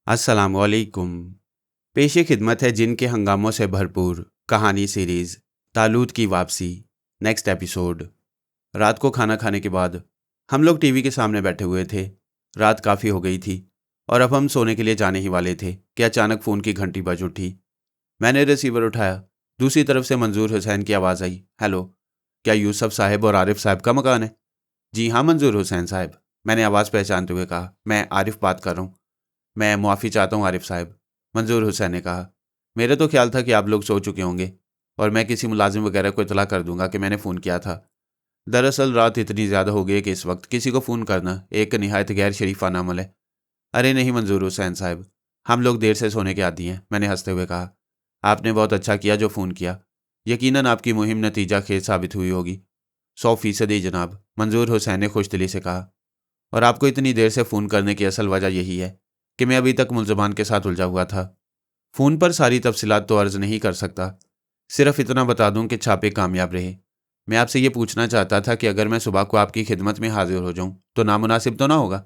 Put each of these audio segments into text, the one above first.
अस्सलामुअलैकुम। पेशे खिदमत है जिनके हंगामों से भरपूर कहानी सीरीज़ तालूत की वापसी। Next episode. रात को खाना खाने के बाद हम लोग टीवी के सामने बैठे हुए थे। रात काफ़ी हो गई थी और अब हम सोने के लिए जाने ही वाले थे कि अचानक फ़ोन की घंटी बज उठी। मैंने रिसीवर उठाया। दूसरी तरफ से मंजूर हुसैन की आवाज़ आई, हेलो, क्या यूसुफ साहब और आरिफ साहब का मकान है? जी हाँ मंजूर हुसैन साहब, मैंने आवाज़ पहचानते हुए कहा। मैं आरिफ बात कर रहा हूँ। मैं मुआफ़ी चाहता हूँ आरिफ साहब, मंजूर हुसैन ने कहा। मेरा तो ख्याल था कि आप लोग सो चुके होंगे और मैं किसी मुलाजिम वगैरह को इतला कर दूंगा कि मैंने फ़ोन किया था। दरअसल रात इतनी ज़्यादा हो गई है कि इस वक्त किसी को फ़ोन करना एक निहायत गैर शरीफाना अमल है। अरे नहीं मंजूर हुसैन साहब, हम लोग देर से सोने के आदी हैं, मैंने हंसते हुए कहा। आपने बहुत अच्छा किया जो फ़ोन किया। यकीनन आपकी मुहिम नतीजा खेज साबित हुई होगी। 100% जनाब, मंजूर हुसैन ने खुश दिली से कहा। और आपको इतनी देर से फ़ोन करने की असल वजह यही है कि मैं अभी तक मुलज़मान के साथ उलझा हुआ था। फ़ोन पर सारी तफसीलात तो अर्ज़ नहीं कर सकता, सिर्फ इतना बता दूं कि छापे कामयाब रहे। मैं आपसे ये पूछना चाहता था कि अगर मैं सुबह को आपकी खिदमत में हाजिर हो जाऊं तो नामुनासिब तो ना होगा?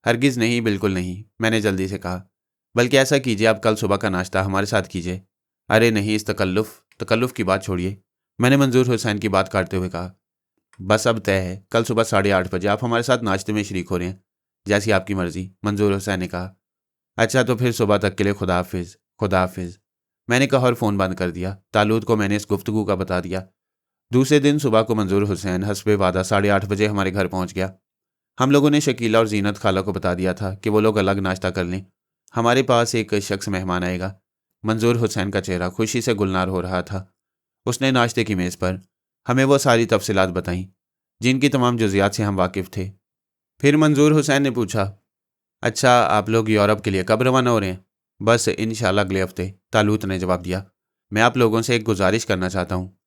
हरगिज़ नहीं, बिल्कुल नहीं, मैंने जल्दी से कहा। बल्कि ऐसा कीजिए, आप कल सुबह का नाश्ता हमारे साथ कीजिए। अरे नहीं, इस तकल्लुफ़ की बात छोड़िए, मैंने मंजूर हुसैन की बात काटते हुए कहा। बस अब तय है, कल सुबह 8:30 बजे आप हमारे साथ नाश्ते में शरीक हो रहे हैं। जैसी आपकी मर्ज़ी, मंजूर हुसैन ने कहा। अच्छा तो फिर सुबह तक के लिए खुदा हाफिज़, खुदा हाफिज़, मैंने कहा और फ़ोन बंद कर दिया। तालूत को मैंने इस गुफ्तगू का बता दिया। दूसरे दिन सुबह को मंजूर हुसैन हस्बे वादा 8:30 बजे हमारे घर पहुंच गया। हम लोगों ने शकीला और जीनत खाला को बता दिया था कि वो लोग अलग नाश्ता कर लें, हमारे पास एक शख्स मेहमान आएगा। मंजूर हुसैन का चेहरा खुशी से गुलनार हो रहा था। उसने नाश्ते की मेज़ पर हमें वो सारी तफसीलात बताईं जिनकी तमाम जुज़ियात से हम वाकिफ़ थे। फिर मंजूर हुसैन ने पूछा, अच्छा आप लोग यूरोप के लिए कब रवाना हो रहे हैं? बस इंशाल्लाह अगले हफ्ते, तालूत ने जवाब दिया। मैं आप लोगों से एक गुजारिश करना चाहता हूँ,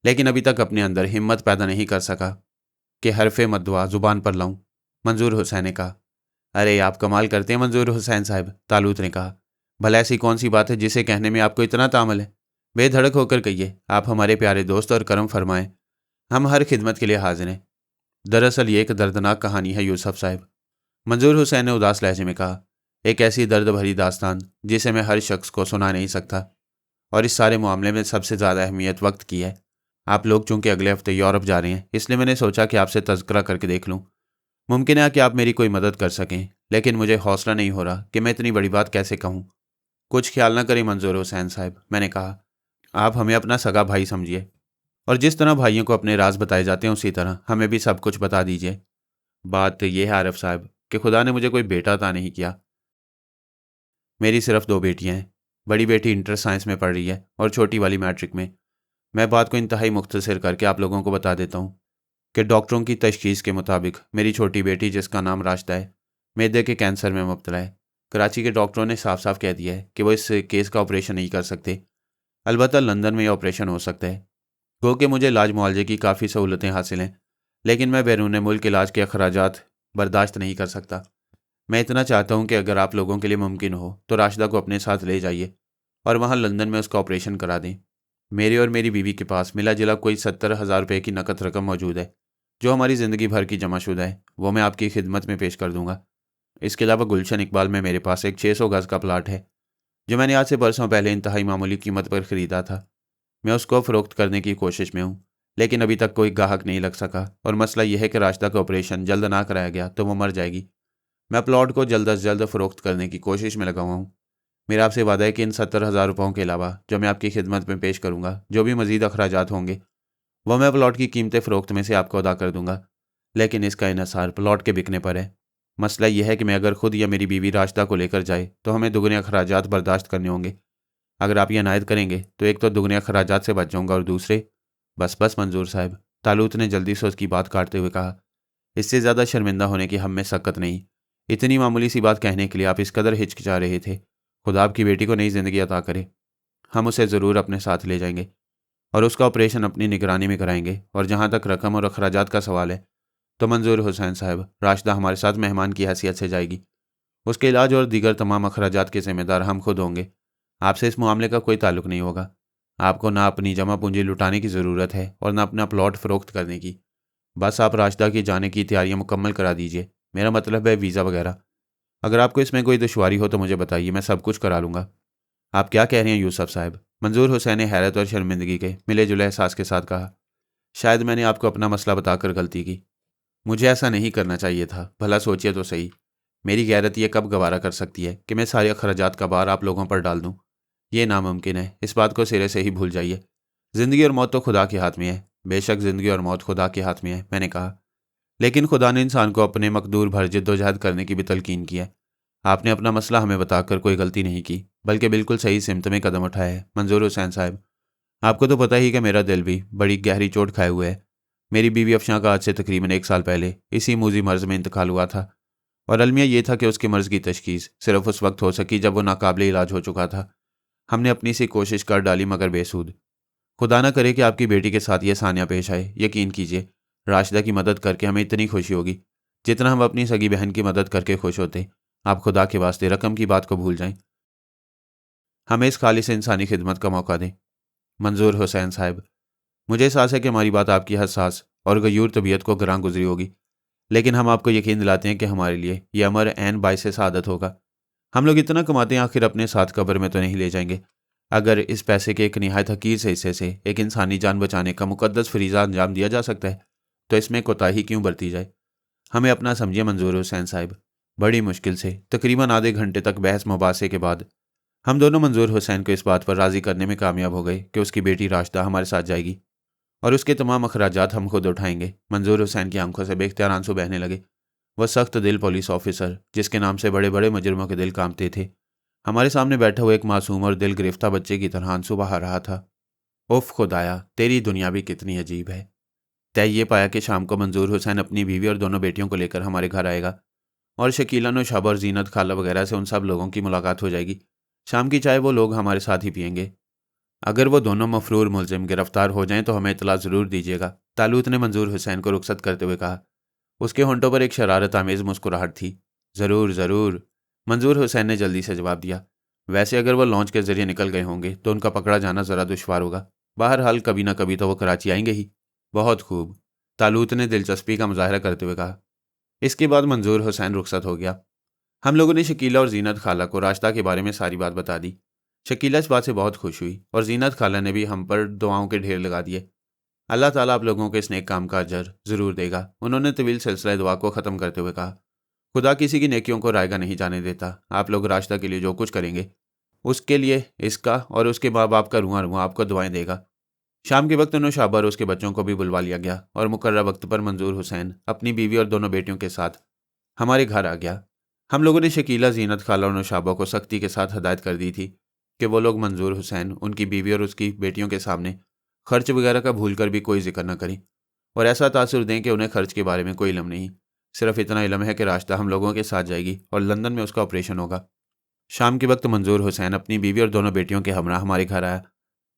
लेकिन अभी तक अपने अंदर हिम्मत पैदा नहीं कर सका कि हरफ़े मद्दुआ ज़ुबान पर लाऊं, मंजूर हुसैन ने कहा। अरे आप कमाल करते हैं मंजूर हुसैन साहब, तालूत ने कहा। भला ऐसी कौन सी बात है जिसे कहने में आपको इतना तामल है? बेधड़क होकर कहिए, आप हमारे प्यारे दोस्त और करम फरमाएं, हम हर खिदमत के लिए हाजिर हैं। दरअसल ये एक दर्दनाक कहानी है यूसुफ साहब, मंजूर हुसैन ने उदास लहजे में कहा। एक ऐसी दर्द भरी दास्तान जिसे मैं हर शख्स को सुना नहीं सकता, और इस सारे मामले में सबसे ज़्यादा अहमियत वक्त की है। आप लोग चूंकि अगले हफ्ते यूरोप जा रहे हैं, इसलिए मैंने सोचा कि आपसे तज़किरा करके देख लूँ। मुमकिन है कि आप मेरी कोई मदद कर सकें, लेकिन मुझे हौसला नहीं हो रहा कि मैं इतनी बड़ी बात कैसे कहूँ। कुछ ख्याल ना करें मंजूर हुसैन साहब, मैंने कहा। आप हमें अपना सगा भाई समझिए, और जिस तरह भाइयों को अपने राज बताए जाते हैं उसी तरह हमें भी सब कुछ बता दीजिए। बात यह है आरिफ साहब कि खुदा ने मुझे कोई बेटा अता नहीं किया। मेरी सिर्फ 2 बेटियां हैं। बड़ी बेटी इंटर साइंस में पढ़ रही है और छोटी वाली मैट्रिक में। मैं बात को इंतहाई मुख्तसर करके आप लोगों को बता देता हूँ कि डॉक्टरों की तशखीस के मुताबिक मेरी छोटी बेटी, जिसका नाम राशिदा है, मैदे के कैंसर में मुब्तला है। कराची के डॉक्टरों ने साफ साफ कह दिया है कि वो इस केस का ऑपरेशन नहीं कर सकते। अलबत्ता लंदन में यह ऑपरेशन हो सकता है। गो कि मुझे इलाज मुआवजे की काफ़ी सहूलतें हासिल हैं, लेकिन मैं बैरून मुल्क इलाज के अखराजात बर्दाश्त नहीं कर सकता। मैं इतना चाहता हूँ कि अगर आप लोगों के लिए मुमकिन हो तो राशिदा को अपने साथ ले जाइए और वहाँ लंदन में उसका ऑपरेशन करा दें। मेरे और मेरी बीवी के पास मिला जिला कोई 70,000 रुपये की नकद रकम मौजूद है, जो हमारी ज़िंदगी भर की जमाशुदा है। वो मैं आपकी खिदमत में पेश कर दूंगा। इसके अलावा गुलशन इकबाल में मेरे पास एक 600 गज़ का प्लाट है, जो मैंने आज से बरसों पहले इंतहाई मामूली कीमत पर ख़रीदा था। मैं उसको फ़रोख्त करने की कोशिश में हूँ, लेकिन अभी तक कोई ग्राहक नहीं लग सका, और मसला यह है कि राशिदा का ऑपरेशन जल्द ना कराया गया तो वो मर जाएगी। मैं प्लॉट को जल्द अज जल्द फ़रोख्त करने की कोशिश में लगा हुआ हूँ। मेरा आपसे वादा है कि इन 70,000 रुपयों के अलावा जो मैं आपकी खिदमत में पेश करूँगा, जो भी मज़ीद अखराजात होंगे, वह मैं प्लॉट की कीमतें फ़रोख्त में से आपको अदा कर दूँगा। लेकिन इसका इन्हसार प्लॉट के बिकने पर है। मसला यह है कि मैं अगर खुद या मेरी बीवी राशिदा को लेकर जाए तो हमें दुगने अखराजात बर्दाश्त करने होंगे। अगर आप ये अनायत करेंगे तो एक तो दुगने अखराजात से बच जाऊँगा, और दूसरे बस बस मंजूर साहब, तालूत ने जल्दी से उसकी बात काटते हुए कहा, इससे ज़्यादा शर्मिंदा होने की हम में सकत नहीं। इतनी मामूली सी बात कहने के लिए आप इस कदर हिचकिचा रहे थे। खुदा आपकी बेटी को नई ज़िंदगी अता करे। हम उसे ज़रूर अपने साथ ले जाएंगे और उसका ऑपरेशन अपनी निगरानी में कराएंगे। और जहाँ तक रकम और अखराजात का सवाल है, तो मंजूर हुसैन साहब, राशिदा हमारे साथ मेहमान की हैसियत से जाएगी। उसके इलाज और दीगर तमाम अखराजात के ज़िम्मेदार हम खुद होंगे। आपसे इस मामले का कोई ताल्लुक नहीं होगा। आपको ना अपनी जमा पूंजी लुटाने की ज़रूरत है और ना अपना प्लॉट फ़रोख्त करने की। बस आप राशिदा की जाने की तैयारियां मुकम्मल करा दीजिए। मेरा मतलब है वीज़ा वगैरह। अगर आपको इसमें कोई दुश्वारी हो तो मुझे बताइए, मैं सब कुछ करा लूँगा। आप क्या कह रहे हैं यूसुफ साहब? मंजूर हुसैन ने हैरत और शर्मिंदगी के मिले जुले एहसास के साथ कहा। शायद मैंने आपको अपना मसला बताकर गलती की। मुझे ऐसा नहीं करना चाहिए था। भला सोचिए तो सही, मेरी गैरत ये कब गवारा कर सकती है कि मैं सारे अखराजात का भार आप लोगों पर डाल दूं? ये नामुमकिन है। इस बात को सिरे से ही भूल जाइए। ज़िंदगी और मौत तो खुदा के हाथ में है। बेशक ज़िंदगी और मौत खुदा के हाथ में है, मैंने कहा। लेकिन खुदा ने इंसान को अपने मकदूर भर जद्दोजहद करने की भी तलकीन की है। आपने अपना मसला हमें बताकर कोई गलती नहीं की, बल्कि बिल्कुल सही सिमत में कदम उठाया है मंजूर हुसैन साहब। आपको तो पता ही कि मेरा दिल भी बड़ी गहरी चोट खाए हुए है। मेरी बीवी अफशां का आज से तकरीबन 1 साल पहले इसी मूजी मर्ज़ में इंतकाल हुआ था, और अलमिया ये था कि उसके मर्ज़ की तशखीस सिर्फ उस वक्त हो सकी जब वो नाकाबिल इलाज हो चुका था। हमने अपनी सी कोशिश कर डाली, मगर बेसूद। खुदा ना करे कि आपकी बेटी के साथ ये सान्या पेश आए। यकीन कीजिए, राशिदा की मदद करके हमें इतनी खुशी होगी जितना हम अपनी सगी बहन की मदद करके खुश होते। आप खुदा के वास्ते रकम की बात को भूल जाएं। हमें इस खालिस इंसानी खिदमत का मौका दें। मंजूर हुसैन साहब, मुझे एहसास है कि हमारी बात आपकी हसास और गयूर तबीयत को ग्रां गुजरी होगी, लेकिन हम आपको यकीन दिलाते हैं कि हमारे लिए यह अमर ऐन बाइस सआदत होगा। हम लोग इतना कमाते हैं, आखिर अपने साथ कब्र में तो नहीं ले जाएंगे। अगर इस पैसे के एक निहायत हकीर से हिस्से से एक इंसानी जान बचाने का मुकद्दस फरीज़ा अंजाम दिया जा सकता है, तो इसमें कोताही क्यों बरती जाए? हमें अपना समझिए मंजूर हुसैन साहब। बड़ी मुश्किल से तकरीबन आधे घंटे तक बहस मुबासे के बाद हम दोनों मंजूर हुसैन को इस बात पर राज़ी करने में कामयाब हो गए कि उसकी बेटी राशिदा हमारे साथ जाएगी और उसके तमाम अखराजात हम खुद उठाएंगे। मंजूर हुसैन की आंखों से बेख्तियार आंसू बहने लगे। वह सख्त दिल पुलिस ऑफिसर, जिसके नाम से बड़े बड़े मुजरिमों के दिल कांपते थे, हमारे सामने बैठा हुआ एक मासूम और दिल गिरफ्ता बच्चे की तरह आंसू बहा रहा था। उफ खुदाया, तेरी दुनिया भी कितनी अजीब है। तय ये पाया कि शाम को मंजूर हुसैन अपनी बीवी और दोनों बेटियों को लेकर हमारे घर आएगा, और शकीला नौशाबा और जीनत खाला वगैरह से उन सब लोगों की मुलाकात हो जाएगी। शाम की चाय वो लोग हमारे साथ ही पियेंगे। अगर वो दोनों मफरूर मुलजिम गिरफ्तार हो जाएं तो हमें इतला ज़रूर दीजिएगा, तालूत ने मंजूर हुसैन को रुखसत करते हुए कहा। उसके होंठों पर एक शरारत आमेज़ मुस्कुराहट थी। ज़रूर ज़रूर, मंजूर हुसैन ने जल्दी से जवाब दिया। वैसे अगर वो लॉन्च के जरिए निकल गए होंगे तो उनका पकड़ा जाना ज़रा दुश्वार होगा। बहरहाल कभी ना कभी तो वो कराची आएंगे ही। बहुत खूब, तालूत ने दिलचस्पी का मुजाहरा करते हुए कहा। इसके बाद मंजूर हुसैन रुखसत हो गया। हम लोगों ने शकीला और जीनत खाला को रास्ता के बारे में सारी बात बता दी। शकीला इस बात से बहुत खुश हुई और जीनत खाला ने भी हम पर दुआओं के ढेर लगा दिए। अल्लाह ताला आप लोगों को इस नेक काम का अजर ज़रूर देगा, उन्होंने तवील सिलसिला दुआ को ख़त्म करते हुए कहा। खुदा किसी की नेकियों को रायगा नहीं जाने देता। आप लोग रास्ता के लिए जो कुछ करेंगे, उसके लिए इसका और उसके माँ बाप का रुआं रुआं आपको दुआएं देगा। शाम के वक्त नौशाबा और उसके बच्चों को भी बुलवा लिया गया और मुकर्रर वक्त पर मंजूर हुसैन अपनी बीवी और दोनों बेटियों के साथ हमारे घर आ गया। हम लोगों ने शकीला, जीनत खाला और नौशाबा को सख्ती के साथ हदायत कर दी थी कि वो लोग मंजूर हुसैन, उनकी बीवी और उसकी बेटियों के सामने खर्च वगैरह का भूल कर भी कोई जिक्र न करें, और ऐसा तासुर दें कि उन्हें खर्च के बारे में कोई इल्म नहीं। सिर्फ इतना इल्म है कि राशिदा हम लोगों के साथ जाएगी और लंदन में उसका ऑपरेशन होगा। शाम के वक्त मंजूर हुसैन अपनी बीवी और दोनों बेटियों के हमरा हमारे घर आया।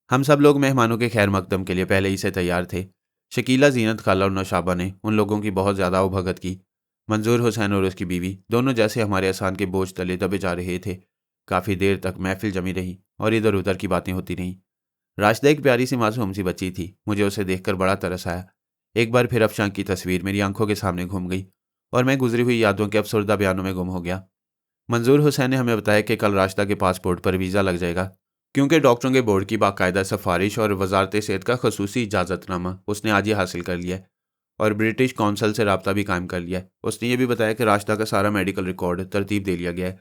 हम सब लोग मेहमानों के खैर मकदम के लिए पहले ही से तैयार थे। शकीला, जीनत खाला और नौशाबा ने उन लोगों की बहुत ज़्यादा उभगत की। मंजूर हुसैन और उसकी बीवी दोनों जैसे हमारे एहसान के बोझ तले दबे जा रहे थे। काफ़ी देर तक महफिल जमी रही और इधर उधर की बातें होती रहीं। राशिदा एक प्यारी सी मासूम सी बच्ची थी। मुझे उसे देखकर बड़ा तरस आया। एक बार फिर अफशां की तस्वीर मेरी आंखों के सामने घूम गई और मैं गुजरी हुई यादों के अफसरदा बयानों में गुम हो गया। मंजूर हुसैन ने हमें बताया कि कल राशिदा के पासपोर्ट पर वीज़ा लग जाएगा, क्योंकि डॉक्टरों के बोर्ड की बाकायदा सिफारिश और वजारत सेहत का खसूसी इजाज़तनामा उसने आज ही हासिल कर लिया है और ब्रिटिश कौंसल से रब्ता भी कायम कर लिया है। उसने ये भी बताया कि राशिदा का सारा मेडिकल रिकॉर्ड तरतीब दे लिया गया है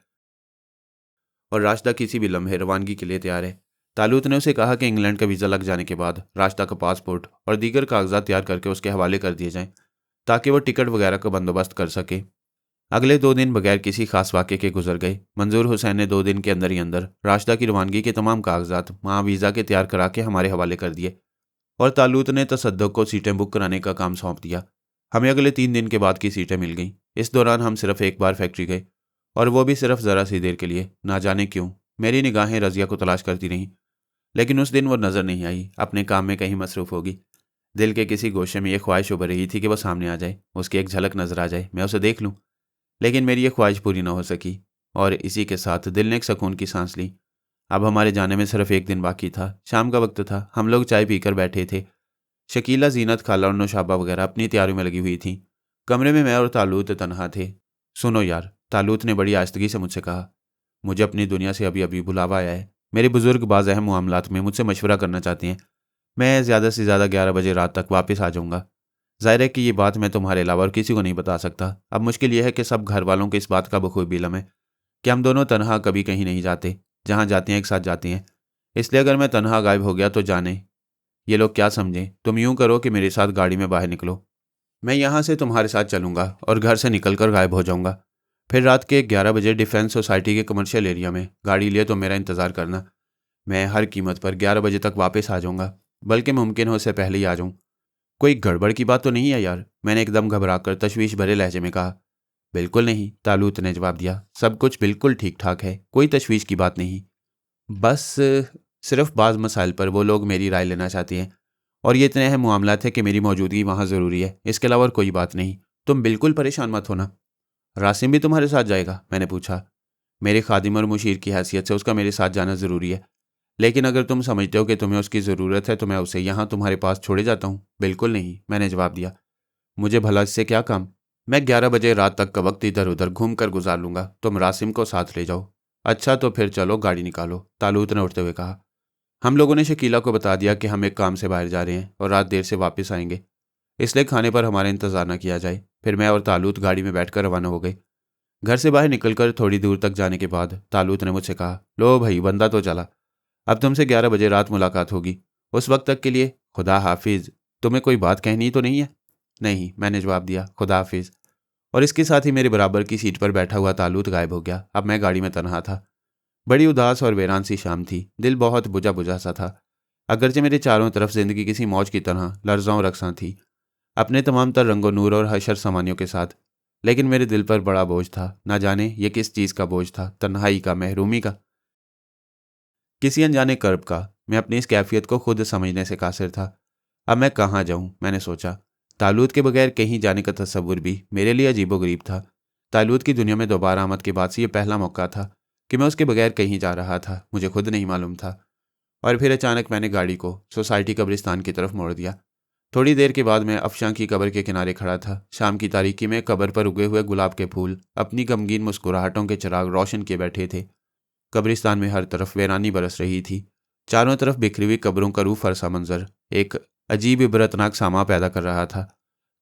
और राशिदा किसी भी लम्हे रवानगी के लिए तैयार है। तालूत ने उसे कहा कि इंग्लैंड का वीज़ा लग जाने के बाद राशिदा का पासपोर्ट और दीगर कागजात तैयार करके उसके हवाले कर दिए जाएं, ताकि वह टिकट वगैरह का बंदोबस्त कर सके। अगले 2 दिन बगैर किसी खास वाक़े के गुजर गए। मंजूर हुसैन ने 2 दिन के अंदर ही अंदर राशिदा की रवानगी के तमाम कागजात वहाँ वीज़ा के तैयार करा के हमारे हवाले कर दिए और तालूत ने तसद्दुक़ को सीटें बुक कराने का काम सौंप दिया। हमें अगले 3 दिन के बाद की सीटें मिल गईं। इस दौरान हम सिर्फ एक बार फैक्ट्री गए, और वो भी सिर्फ ज़रा सी देर के लिए। ना जाने क्यों मेरी निगाहें रज़िया को तलाश करती रहीं, लेकिन उस दिन वो नज़र नहीं आई। अपने काम में कहीं मसरूफ़ होगी। दिल के किसी गोशे में ये ख्वाहिश उभर रही थी कि वह सामने आ जाए, उसकी एक झलक नज़र आ जाए, मैं उसे देख लूँ। लेकिन मेरी ये ख्वाहिश पूरी न हो सकी और इसी के साथ दिल ने एक सुकून की सांस ली। अब हमारे जाने में सिर्फ 1 दिन बाकी था। शाम का वक्त था। हम लोग चाय पीकर बैठे थे। शकीला, जीनत खाला और नौशाबा वगैरह अपनी तैयारी में लगी हुई थी। कमरे में मैं और तालूत तनहा थे। सुनो यार, तालूत ने बड़ी आस्तगी से मुझसे कहा। मुझे अपनी दुनिया से अभी अभी बुलावा आया है। मेरे बुजुर्ग बाज़ अहम मामलात में मुझसे मशवरा करना चाहती हैं। मैं ज़्यादा से ज़्यादा 11 बजे रात तक वापस आ जाऊँगा। ज़ाहिर है कि ये बात मैं तुम्हारे अलावा और किसी को नहीं बता सकता। अब मुश्किल यह है कि सब घर वालों को इस बात का बखूबी इल्म है कि हम दोनों तनहा कभी कहीं नहीं जाते। जहाँ जाती हैं एक साथ जाती हैं। इसलिए अगर मैं तनहा गायब हो गया तो जाने ये लोग क्या समझें। तुम यूं करो कि मेरे साथ गाड़ी में बाहर निकलो। मैं यहाँ से तुम्हारे साथ चलूँगा और घर से निकलकर गायब हो जाऊँगा। फिर रात के 11 बजे डिफेंस सोसाइटी के कमर्शियल एरिया में गाड़ी लिए तो मेरा इंतज़ार करना। मैं हर कीमत पर 11 बजे तक वापस आ जाऊँगा, बल्कि मुमकिन हो उससे पहले ही आ जाऊँ। कोई गड़बड़ की बात तो नहीं है यार? मैंने एकदम घबराकर तशवीश भरे लहजे में कहा। बिल्कुल नहीं, तालूत ने जवाब दिया। सब कुछ बिल्कुल ठीक ठाक है, कोई तशवीश की बात नहीं। बस सिर्फ बाज़ मसाइल पर वो लोग मेरी राय लेना चाहती हैं और ये इतने अहम मामलात है कि मेरी मौजूदगी वहाँ ज़रूरी है। इसके अलावा और कोई बात नहीं। तुम बिल्कुल परेशान मत होना। रासिम भी तुम्हारे साथ जाएगा? मैंने पूछा। मेरे खादिम और मुशीर की हैसियत से उसका मेरे साथ जाना ज़रूरी है, लेकिन अगर तुम समझते हो कि तुम्हें उसकी ज़रूरत है तो मैं उसे यहाँ तुम्हारे पास छोड़े जाता हूँ। बिल्कुल नहीं, मैंने जवाब दिया। मुझे भला इससे क्या काम? मैं 11 बजे रात तक का वक्त इधर उधर घूम कर गुजार लूँगा। तुम रासिम को साथ ले जाओ। अच्छा तो फिर चलो गाड़ी निकालो, तालूत ने उठते हुए कहा। हम लोगों ने शकीला को बता दिया कि हम एक काम से बाहर जा रहे हैं और रात देर से वापस आएंगे, इसलिए खाने पर हमारा इंतजार न किया जाए। फिर मैं और तालूत गाड़ी में बैठकर रवाना हो गए। घर से बाहर निकलकर थोड़ी दूर तक जाने के बाद तालूत ने मुझसे कहा, लो भाई बंदा तो चला। अब तुमसे 11 बजे रात मुलाकात होगी। उस वक्त तक के लिए खुदा हाफिज। तुम्हें कोई बात कहनी तो नहीं है? नहीं, मैंने जवाब दिया, खुदा हाफिज। और इसके साथ ही मेरे बराबर की सीट पर बैठा हुआ तालूत गायब हो गया। अब मैं गाड़ी में तनहा था। बड़ी उदास और वीरान सी शाम थी। दिल बहुत बुझा बुझा सा था। अगरचे मेरे चारों तरफ जिंदगी किसी मौज की तरह लर्ज़ों रक्सां थी, अपने तमाम तर रंगो नूर और हशर समानियों के साथ। लेकिन मेरे दिल पर बड़ा बोझ था। ना जाने ये किस चीज़ का बोझ था, तन्हाई का, महरूमी का, किसी अनजाने कर्ब का। मैं अपनी इस कैफियत को खुद समझने से कासिर था। अब मैं कहाँ जाऊँ, मैंने सोचा। तालूत के बगैर कहीं जाने का तस्वुर भी मेरे लिए अजीबोगरीब था। तालूत की दुनिया में दोबारा आमद के बाद से ये पहला मौका था कि मैं उसके बगैर कहीं जा रहा था। मुझे खुद नहीं मालूम था। और फिर अचानक मैंने गाड़ी को सोसाइटी कब्रिस्तान की तरफ मोड़ दिया। थोड़ी देर के बाद मैं अफशां की कब्र के किनारे खड़ा था। शाम की तारीकी में कब्र पर उगे हुए गुलाब के फूल अपनी गमगीन मुस्कुराहटों के चिराग रोशन किए बैठे थे। कब्रिस्तान में हर तरफ वीरानी बरस रही थी। चारों तरफ बिखरी हुई कब्रों का रूह फरसा मंजर एक अजीब इबरतनाक सामा पैदा कर रहा था।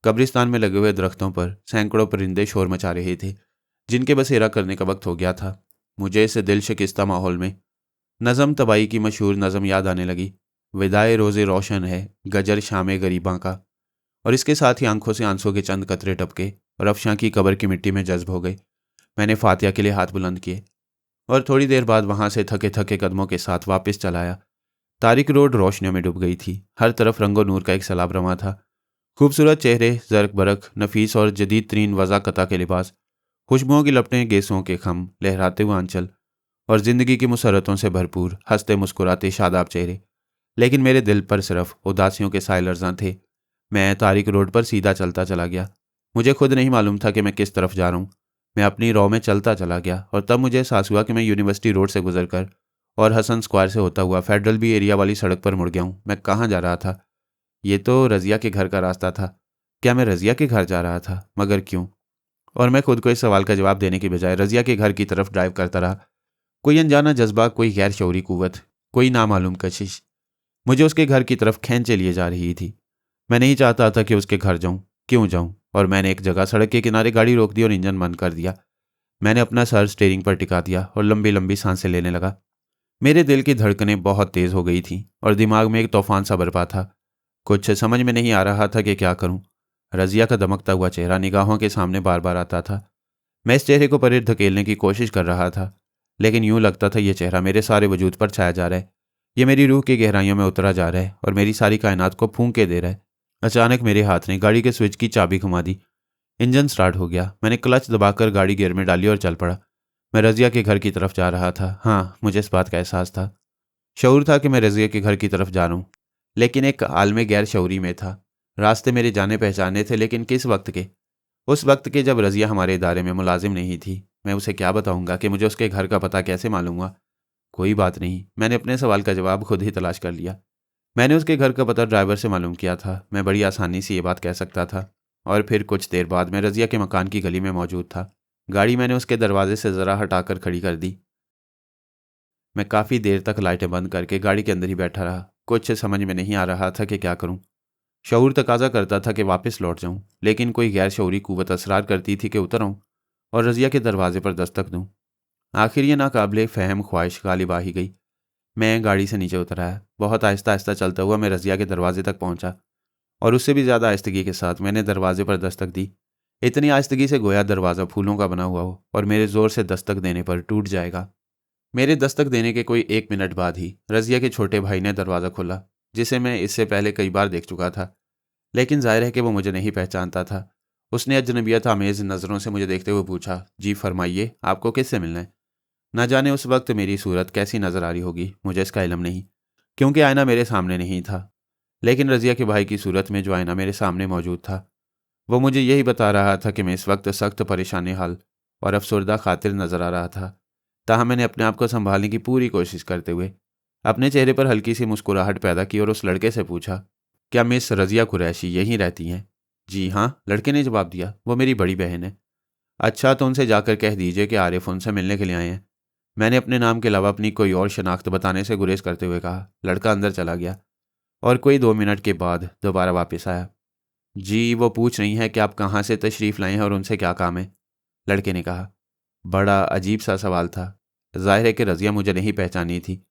कब्रिस्तान में लगे हुए दरख्तों पर सैकड़ों परिंदे शोर मचा रहे थे, जिनके बसेरा करने का वक्त हो गया था। मुझे इस दिल शिकस्ता माहौल में नज़म तबाई की मशहूर नज़म याद आने लगी। विदाए रोज़े रोशन है गजर शामे गरीबां का। और इसके साथ ही आंखों से आंसू के चंद कतरे टपके और अफशां की कब्र की मिट्टी में जज्ब हो गए। मैंने फातिया के लिए हाथ बुलंद किए और थोड़ी देर बाद वहां से थके थके कदमों के साथ वापस चलाया। तारिक रोड रोशनियों में डूब गई थी। हर तरफ रंगो नूर का एक सैलाब रमा था। खूबसूरत चेहरे, जरक बरक, नफीस और जदीद तरीन वज़ाकता के लिबास, खुशबुओं की लपटें, गेसों के खम, लहराते हुए आंचल और जिंदगी की मुसरतों से भरपूर हंसते मुस्कुराते शादाब चेहरे। लेकिन मेरे दिल पर सिर्फ उदासियों के साए लर्जां थे। मैं तारिक रोड पर सीधा चलता चला गया। मुझे खुद नहीं मालूम था कि मैं किस तरफ जा रहा हूँ। मैं अपनी रॉ में चलता चला गया और तब मुझे एहसास हुआ कि मैं यूनिवर्सिटी रोड से गुजरकर और हसन स्क्वायर से होता हुआ फेडरल बी एरिया वाली सड़क पर मुड़ गया हूँ। मैं कहाँ जा रहा था? ये तो रज़िया के घर का रास्ता था। क्या मैं रज़िया के घर जा रहा था? मगर क्यों? और मैं खुद को इस सवाल का जवाब देने की बजाय रज़िया के घर की तरफ ड्राइव करता रहा। कोई अनजाना जज्बा, कोई गैर शऊरी कुव्वत, कोई नामालूम कशिश मुझे उसके घर की तरफ खींचे लिए जा रही थी। मैं नहीं चाहता था कि उसके घर जाऊं। क्यों जाऊं? और मैंने एक जगह सड़क के किनारे गाड़ी रोक दी और इंजन बंद कर दिया। मैंने अपना सर स्टीयरिंग पर टिका दिया और लंबी लंबी सांसें लेने लगा। मेरे दिल की धड़कनें बहुत तेज हो गई थीं और दिमाग में एक तूफान सा बरपा था। कुछ समझ में नहीं आ रहा था कि क्या करूं। रज़िया का दमकता हुआ चेहरा निगाहों के सामने बार बार आता था। मैं इस चेहरे को परे धकेलने की कोशिश कर रहा था, लेकिन यूं लगता था ये चेहरा मेरे सारे वजूद पर छाया जा रहा है। ये मेरी रूह की गहराइयों में उतरा जा रहा है और मेरी सारी कायनात को फूंक के दे रहा है। अचानक मेरे हाथ ने गाड़ी के स्विच की चाबी घुमा दी। इंजन स्टार्ट हो गया। मैंने क्लच दबाकर गाड़ी गियर में डाली और चल पड़ा। मैं रज़िया के घर की तरफ जा रहा था। हाँ, मुझे इस बात का एहसास था, शऊर था कि मैं रज़िया के घर की तरफ जा रहा हूँ, लेकिन एक आलमे गैर शऊरी में था। रास्ते मेरे जाने पहचाने थे, लेकिन किस वक्त के? उस वक्त के जब रज़िया हमारे इदारे में मुलाजिम नहीं थी। मैं उसे क्या बताऊंगा कि मुझे उसके घर का पता कैसे मालूम हुआ? कोई बात नहीं, मैंने अपने सवाल का जवाब खुद ही तलाश कर लिया। मैंने उसके घर का पता ड्राइवर से मालूम किया था। मैं बड़ी आसानी से ये बात कह सकता था। और फिर कुछ देर बाद मैं रज़िया के मकान की गली में मौजूद था। गाड़ी मैंने उसके दरवाजे से ज़रा हटाकर खड़ी कर दी। मैं काफ़ी देर तक लाइटें बंद करके गाड़ी के अंदर ही बैठा रहा। कुछ समझ में नहीं आ रहा था कि क्या करूं। शऊर तकाजा करता था कि वापस लौट जाऊं, लेकिन कोई गैर शऊरी कुव्वत असरार करती थी कि उतर आऊं और रज़िया के दरवाजे पर दस्तक दूं। आखिर ये नाकाबिले फ़हम ख्वाहिश गालिब आ ही गई। मैं गाड़ी से नीचे उतर आया। बहुत आहिस्ता आहिस्ता चलता हुआ मैं रज़िया के दरवाजे तक पहुंचा और उससे भी ज़्यादा आहिस्तगी के साथ मैंने दरवाजे पर दस्तक दी। इतनी आहिस्तगी से गोया दरवाज़ा फूलों का बना हुआ हो और मेरे ज़ोर से दस्तक देने पर टूट जाएगा। मेरे दस्तक देने के कोई 1 मिनट बाद ही रज़िया के छोटे भाई ने दरवाज़ा खोला, जिसे मैं इससे पहले कई बार देख चुका था, लेकिन जाहिर है कि वो मुझे नहीं पहचानता था। उसने अजनबियत आमेज़ नज़रों से मुझे देखते हुए पूछा, जी फरमाइए, आपको किससे मिलना है? ना जाने उस वक्त मेरी सूरत कैसी नज़र आ रही होगी, मुझे इसका इल्म नहीं, क्योंकि आईना मेरे सामने नहीं था। लेकिन रज़िया के भाई की सूरत में जो आईना मेरे सामने मौजूद था, वो मुझे यही बता रहा था कि मैं इस वक्त सख्त परेशान हाल और अफसरदा खातिर नज़र आ रहा था। ताहम मैंने अपने आप को संभालने की पूरी कोशिश करते हुए अपने चेहरे पर हल्की सी मुस्कुराहट पैदा की और उस लड़के से पूछा, क्या मिस रज़िया कुरैशी यहीं रहती हैं? जी हाँ, लड़के ने जवाब दिया, वो मेरी बड़ी बहन है। अच्छा, तो उनसे जाकर कह दीजिए कि आरिफ उनसे मिलने के लिए आए हैं। मैंने अपने नाम के अलावा अपनी कोई और शनाख्त बताने से गुरेज करते हुए कहा। लड़का अंदर चला गया और कोई 2 मिनट के बाद दोबारा वापस आया। जी, वो पूछ रही हैं कि आप कहाँ से तशरीफ़ लाए हैं और उनसे क्या काम है? लड़के ने कहा। बड़ा अजीब सा सवाल था। जाहिर है कि रज़िया मुझे नहीं पहचानी थी।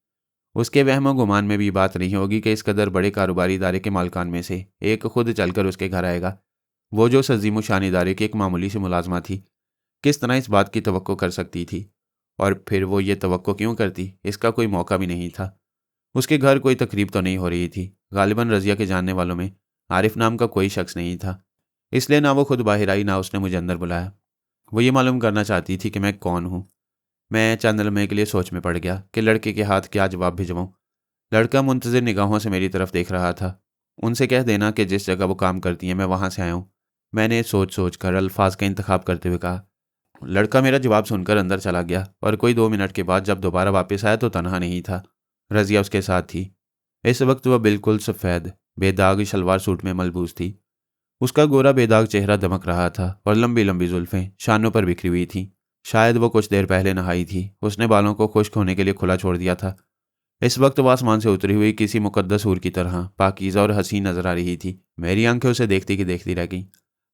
उसके वहमो गुमान में भी बात नहीं होगी कि इस कदर बड़े कारोबारी इदारे के मालकान में से एक खुद चलकर उसके घर आएगा, वो जो सजीम शान इदारे की एक मामूली सी मुलाजमा थी। किस तरह इस बात की तवक्को कर सकती थी? और फिर वो ये तवक्को क्यों करती? इसका कोई मौका भी नहीं था। उसके घर कोई तकरीब तो नहीं हो रही थी। गालिबन रज़िया के जानने वालों में आरिफ नाम का कोई शख्स नहीं था, इसलिए ना वो खुद बाहर आई, ना उसने मुझे अंदर बुलाया। वो ये मालूम करना चाहती थी कि मैं कौन हूँ। मैं चंद लम्हे के लिए सोच में पड़ गया कि लड़के के हाथ क्या जवाब भिजवाऊँ। लड़का मुंतज़िर निगाहों से मेरी तरफ देख रहा था। उनसे कह देना कि जिस जगह वो काम करती हैं मैं वहाँ से आया हूँ, मैंने सोच सोच कर अल्फाज का इंतखाब करते हुए कहा। लड़का मेरा जवाब सुनकर अंदर चला गया और कोई 2 मिनट के बाद जब दोबारा वापस आया तो तनहा नहीं था, रज़िया उसके साथ थी। इस वक्त वह बिल्कुल सफ़ेद बेदाग शलवार सूट में मलबूस थी। उसका गोरा बेदाग चेहरा दमक रहा था और लंबी लंबी जुल्फ़ें शानों पर बिखरी हुई थीं। शायद वो कुछ देर पहले नहाई थी। उसने बालों को खुश्क होने के लिए खुला छोड़ दिया था। इस वक्त वो आसमान से उतरी हुई किसी मुकद्दस हूर की तरह पाकीज़ा और हसीन नजर आ रही थी। मेरी आंखें उसे देखती की देखती रह गईं।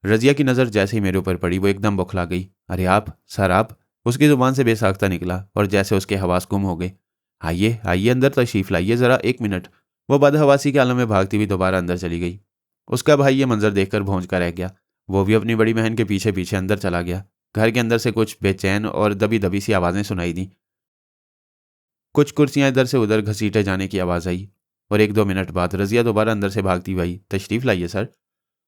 रज़िया की नज़र जैसे ही मेरे ऊपर पड़ी वो एकदम बौखला गई। अरे आप सर, आप! उसकी ज़ुबान से बेसाख्ता निकला और जैसे उसके हवास गुम हो गए। आइए आइए, अंदर तशरीफ़ लाइए, ज़रा 1 मिनट। वो बदहवासी के आलम में भागती हुई दोबारा अंदर चली गई। उसका भाई ये मंजर देखकर भौंच कर रह गया। वो भी अपनी बड़ी बहन के पीछे पीछे अंदर चला गया। घर के अंदर से कुछ बेचैन और दबी दबी सी आवाज़ें सुनाई दी। कुछ कुर्सियां इधर से उधर घसीटे जाने की आवाज़ आई और 1-2 मिनट बाद रज़िया दोबारा अंदर से भागती हुई आई। तशरीफ़ लाइए सर,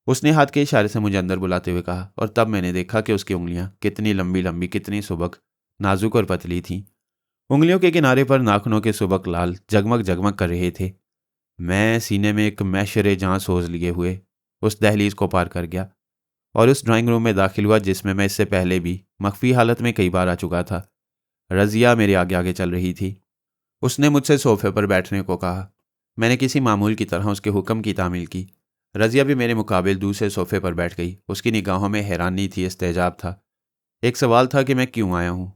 उसने हाथ के इशारे से मुझे अंदर बुलाते हुए कहा और तब मैंने देखा कि उसकी उंगलियां कितनी लंबी लंबी, कितनी सुबक, नाजुक और पतली थीं। उंगलियों के किनारे पर नाखूनों के सुबक लाल जगमग जगमग कर रहे थे। मैं सीने में एक मैशरे जहां सोज लिए हुए उस दहलीज को पार कर गया और उस ड्राइंग रूम में दाखिल हुआ जिसमें मैं इससे पहले भी मख्फी हालत में कई बार आ चुका था। रज़िया मेरे आगे आगे चल रही थी। उसने मुझसे सोफे पर बैठने को कहा। मैंने किसी मामूल की तरह उसके हुक्म की तामील की। रज़िया भी मेरे मुकाबिल दूसरे सोफे पर बैठ गई। उसकी निगाहों में हैरानी थी, इस्तेजाब था। एक सवाल था कि मैं क्यों आया हूँ।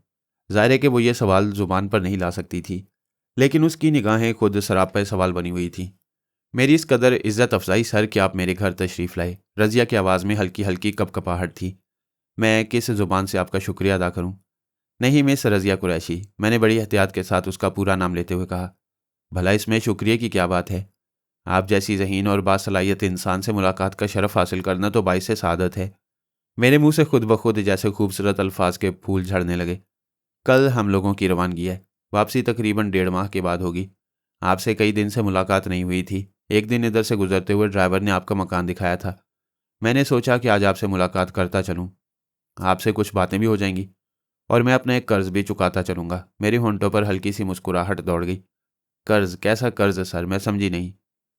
ज़ाहिर है कि वो ये सवाल ज़ुबान पर नहीं ला सकती थी, लेकिन उसकी निगाहें खुद सरापा सवाल बनी हुई थी। मेरी इस कदर इज़्ज़त अफजाई सर कि आप मेरे घर तशरीफ़ लाए। रज़िया की आवाज़ में हल्की हल्की कपकपाहट थी। मैं किस ज़ुबान से आपका शुक्रिया अदा करूँ? नहीं मिस रज़िया कुरैशी, मैंने बड़ी एहतियात के साथ उसका पूरा नाम लेते हुए कहा। भला इसमें शुक्रिया की क्या बात है? आप जैसी ज़हीन और बासलाहियत इंसान से मुलाकात का शरफ़ हासिल करना तो बाइसे सादत है। मेरे मुंह से खुद ब खुद जैसे खूबसूरत अल्फाज के फूल झड़ने लगे। कल हम लोगों की रवानगी है। वापसी तकरीबन 1.5 माह के बाद होगी। आपसे कई दिन से मुलाकात नहीं हुई थी। एक दिन इधर से गुजरते हुए ड्राइवर ने आपका मकान दिखाया था। मैंने सोचा कि आज आपसे मुलाकात करता चलूँ। आपसे कुछ बातें भी हो जाएंगी और मैं अपना एक कर्ज भी चुकाता चलूँगा। मेरी होंठों पर हल्की सी मुस्कुराहट दौड़ गई। कर्ज? कैसा कर्ज सर? मैं समझी नहीं।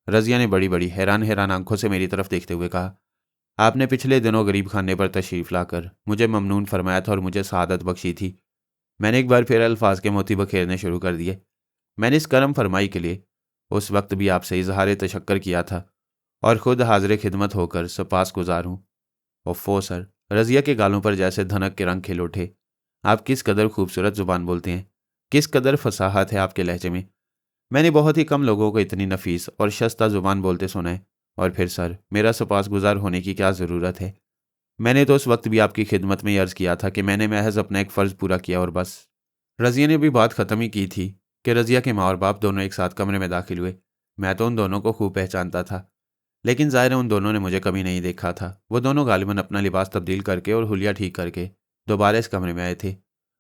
रज़िया ने बड़ी बड़ी हैरान हैरान आंखों से मेरी तरफ देखते हुए कहा। आपने पिछले दिनों गरीब खाने पर तशरीफ़ लाकर मुझे ममनून फरमाया था और मुझे सआदत बख्शी थी। मैंने एक बार फिर अल्फाज के मोती बखेरने शुरू कर दिए। मैंने इस करम फरमाई के लिए उस वक्त भी आपसे इजहार तशक्कर किया था और ख़ुद हाजिर खिदमत होकर सपास गुजार हूँ। ओफ़ो सर, रज़िया के गालों पर जैसे धनक के रंग खिल उठे। आप किस कदर खूबसूरत ज़ुबान बोलते हैं, किस कदर फसाहत है आपके लहजे में। मैंने बहुत ही कम लोगों को इतनी नफीस और शस्ता ज़ुबान बोलते सुना है। और फिर सर, मेरा सपासगुजार होने की क्या ज़रूरत है? मैंने तो उस वक्त भी आपकी खिदमत में ही अर्ज़ किया था कि मैंने महज अपना एक फ़र्ज़ पूरा किया और बस। रज़िया ने भी बात ख़त्म ही की थी कि रज़िया के माँ और बाप दोनों एक साथ कमरे में दाखिल हुए। मैं तो उन दोनों को खूब पहचानता था, लेकिन ज़ाहिर है उन दोनों ने मुझे कभी नहीं देखा था। वो दोनों गालिबन अपना लिबास तब्दील करके और हुलिया ठीक करके दोबारा इस कमरे में आए थे।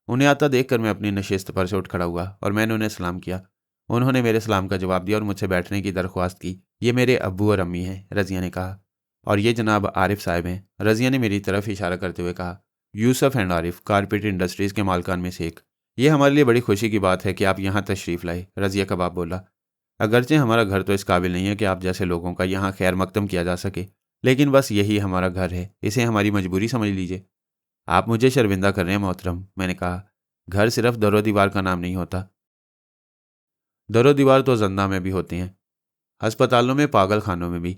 उन्हें आता देखकर मैं अपनी नशिस्त पर से उठ खड़ा हुआ और मैंने उन्हें सलाम किया। उन्होंने मेरे सलाम का जवाब दिया और मुझसे बैठने की दरख्वास्त की। ये मेरे अब्बू और अम्मी हैं, रज़िया ने कहा, और ये जनाब आरिफ साहब हैं। रज़िया ने मेरी तरफ इशारा करते हुए कहा, Yusuf and Arif, carpet industries के मालकान में से एक। ये हमारे लिए बड़ी खुशी की बात है कि आप यहाँ तशरीफ़ लाए, रज़िया का बाप बोला। अगरचे हमारा घर तो इस काबिल नहीं है कि आप जैसे लोगों का यहाँ खैर मकदम किया जा सके, लेकिन बस यही हमारा घर है, इसे हमारी मजबूरी समझ लीजिए। आप मुझे शर्मिंदा कर रहे हैं मोहतरम, मैंने कहा। घर सिर्फ दरो दीवार का नाम नहीं होता। दरो दीवार तो जंदा में भी होते हैं, अस्पतालों में, पागल खानों में भी।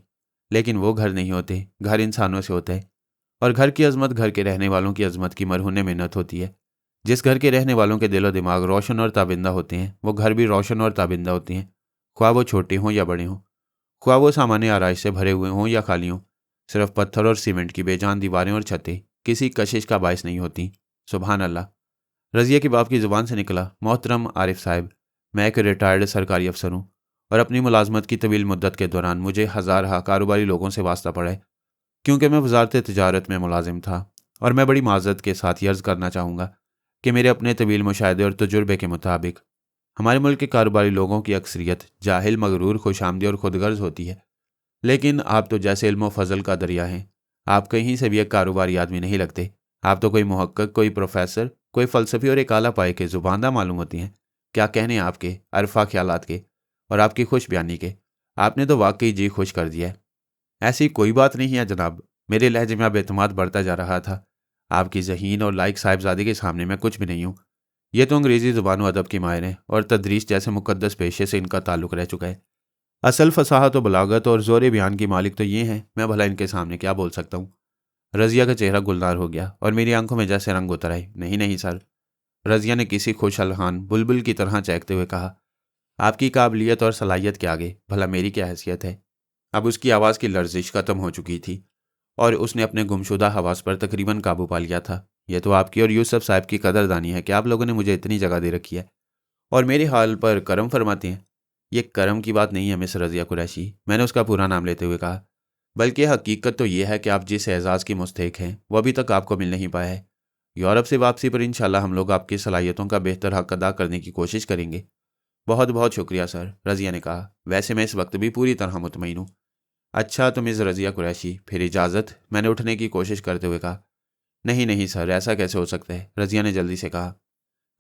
लेकिन वो घर नहीं होते, घर इंसानों से होता है। और घर की अजमत घर के रहने वालों की अजमत की मरहूने मिन्नत होती है। जिस घर के रहने वालों के दिलो दिमाग रोशन और ताबिंदा होते हैं, वो घर भी रोशन और ताबिंदा होते हैं, ख्वाह वो छोटे हों या बड़े हों, ख्वाह वो सामान्य आराइश से भरे हुए हों या खाली हों। सिर्फ पत्थर और सीमेंट की बेजान दीवारें और छतें किसी कशिश का बायस नहीं होती। सुबहान अल्लाह। रज़िया के बाप की ज़ुबान से निकला, मोहतरम आरिफ साहब, मैं एक रिटायर्ड सरकारी अफसर हूँ और अपनी मुलाजमत की तवील मुद्दत के दौरान मुझे हज़ार कारोबारी लोगों से वास्ता पड़ा है, क्योंकि मैं वजारत तिजारत में मुलाजिम था। और मैं बड़ी माजरत के साथ ये अर्ज़ करना चाहूँगा कि मेरे अपने तवील मुशाहिदे और तजुर्बे के मुताबिक हमारे मुल्क के कारोबारी लोगों की अक्सरियत जाहिल, मगरूर, खुशामदी और खुदगर्ज होती है। लेकिन आप तो जैसे इल्म व फजल का दरिया हैं। आप कहीं से भी एक कारोबारी आदमी नहीं लगते। आप तो कोई मुहक्कक, कोई प्रोफेसर, कोई फ़लसफ़ी और एक आला पाए के ज़ुबानदा मालूम होती हैं। क्या कहने आपके अरफा ख्यालात के और आपकी खुश बयानी के। आपने तो वाकई जी खुश कर दिया है। ऐसी कोई बात नहीं है जनाब। मेरे लहजे में अब एतमाद बढ़ता जा रहा था। आपकी ज़हीन और लायक साहिबजादे के सामने मैं कुछ भी नहीं हूँ। ये तो अंग्रेज़ी ज़ुबान व अदब के माहिर हैं और तदरीस जैसे मुक़द्दस पेशे से इनका ताल्लुक़ रह चुका है। असल फसाहत व बलागत और ज़ोर बयान की मालिक तो ये हैं। मैं भला इनके सामने क्या बोल सकता हूँ। रज़िया का चेहरा गुलदार हो गया और मेरी आंखों में जैसे रंग उतर आए। नहीं नहीं सर, रज़िया ने किसी खुश अलहान बुलबुल की तरह चहकते हुए कहा, आपकी काबिलियत और सलाहियत के आगे भला मेरी क्या हैसियत है। अब उसकी आवाज़ की लर्जिश खत्म हो चुकी थी और उसने अपने गुमशुदा हवास पर तकरीबन काबू पा लिया था। यह तो आपकी और यूसुफ साहब की कदरदानी है कि आप लोगों ने मुझे इतनी जगह दे रखी है और मेरे हाल पर करम फरमाते हैं। ये करम की बात नहीं है मिस रज़िया कुरैशी, मैंने उसका पूरा नाम लेते हुए कहा, बल्कि हकीकत तो यह है कि आप जिस एजाज़ की मुस्तहिक हैं वो अभी तक आपको मिल नहीं पाया है। यूरोप से वापसी पर इंशाल्लाह हम लोग आपकी सलाहियतों का बेहतर हक अदा करने की कोशिश करेंगे। बहुत बहुत शुक्रिया सर, रज़िया ने कहा। वैसे मैं इस वक्त भी पूरी तरह मुतमईन हूँ। अच्छा तो मिस रज़िया कुरैशी, फिर इजाज़त, मैंने उठने की कोशिश करते हुए कहा। नहीं नहीं सर, ऐसा कैसे हो सकता है, रज़िया ने जल्दी से कहा।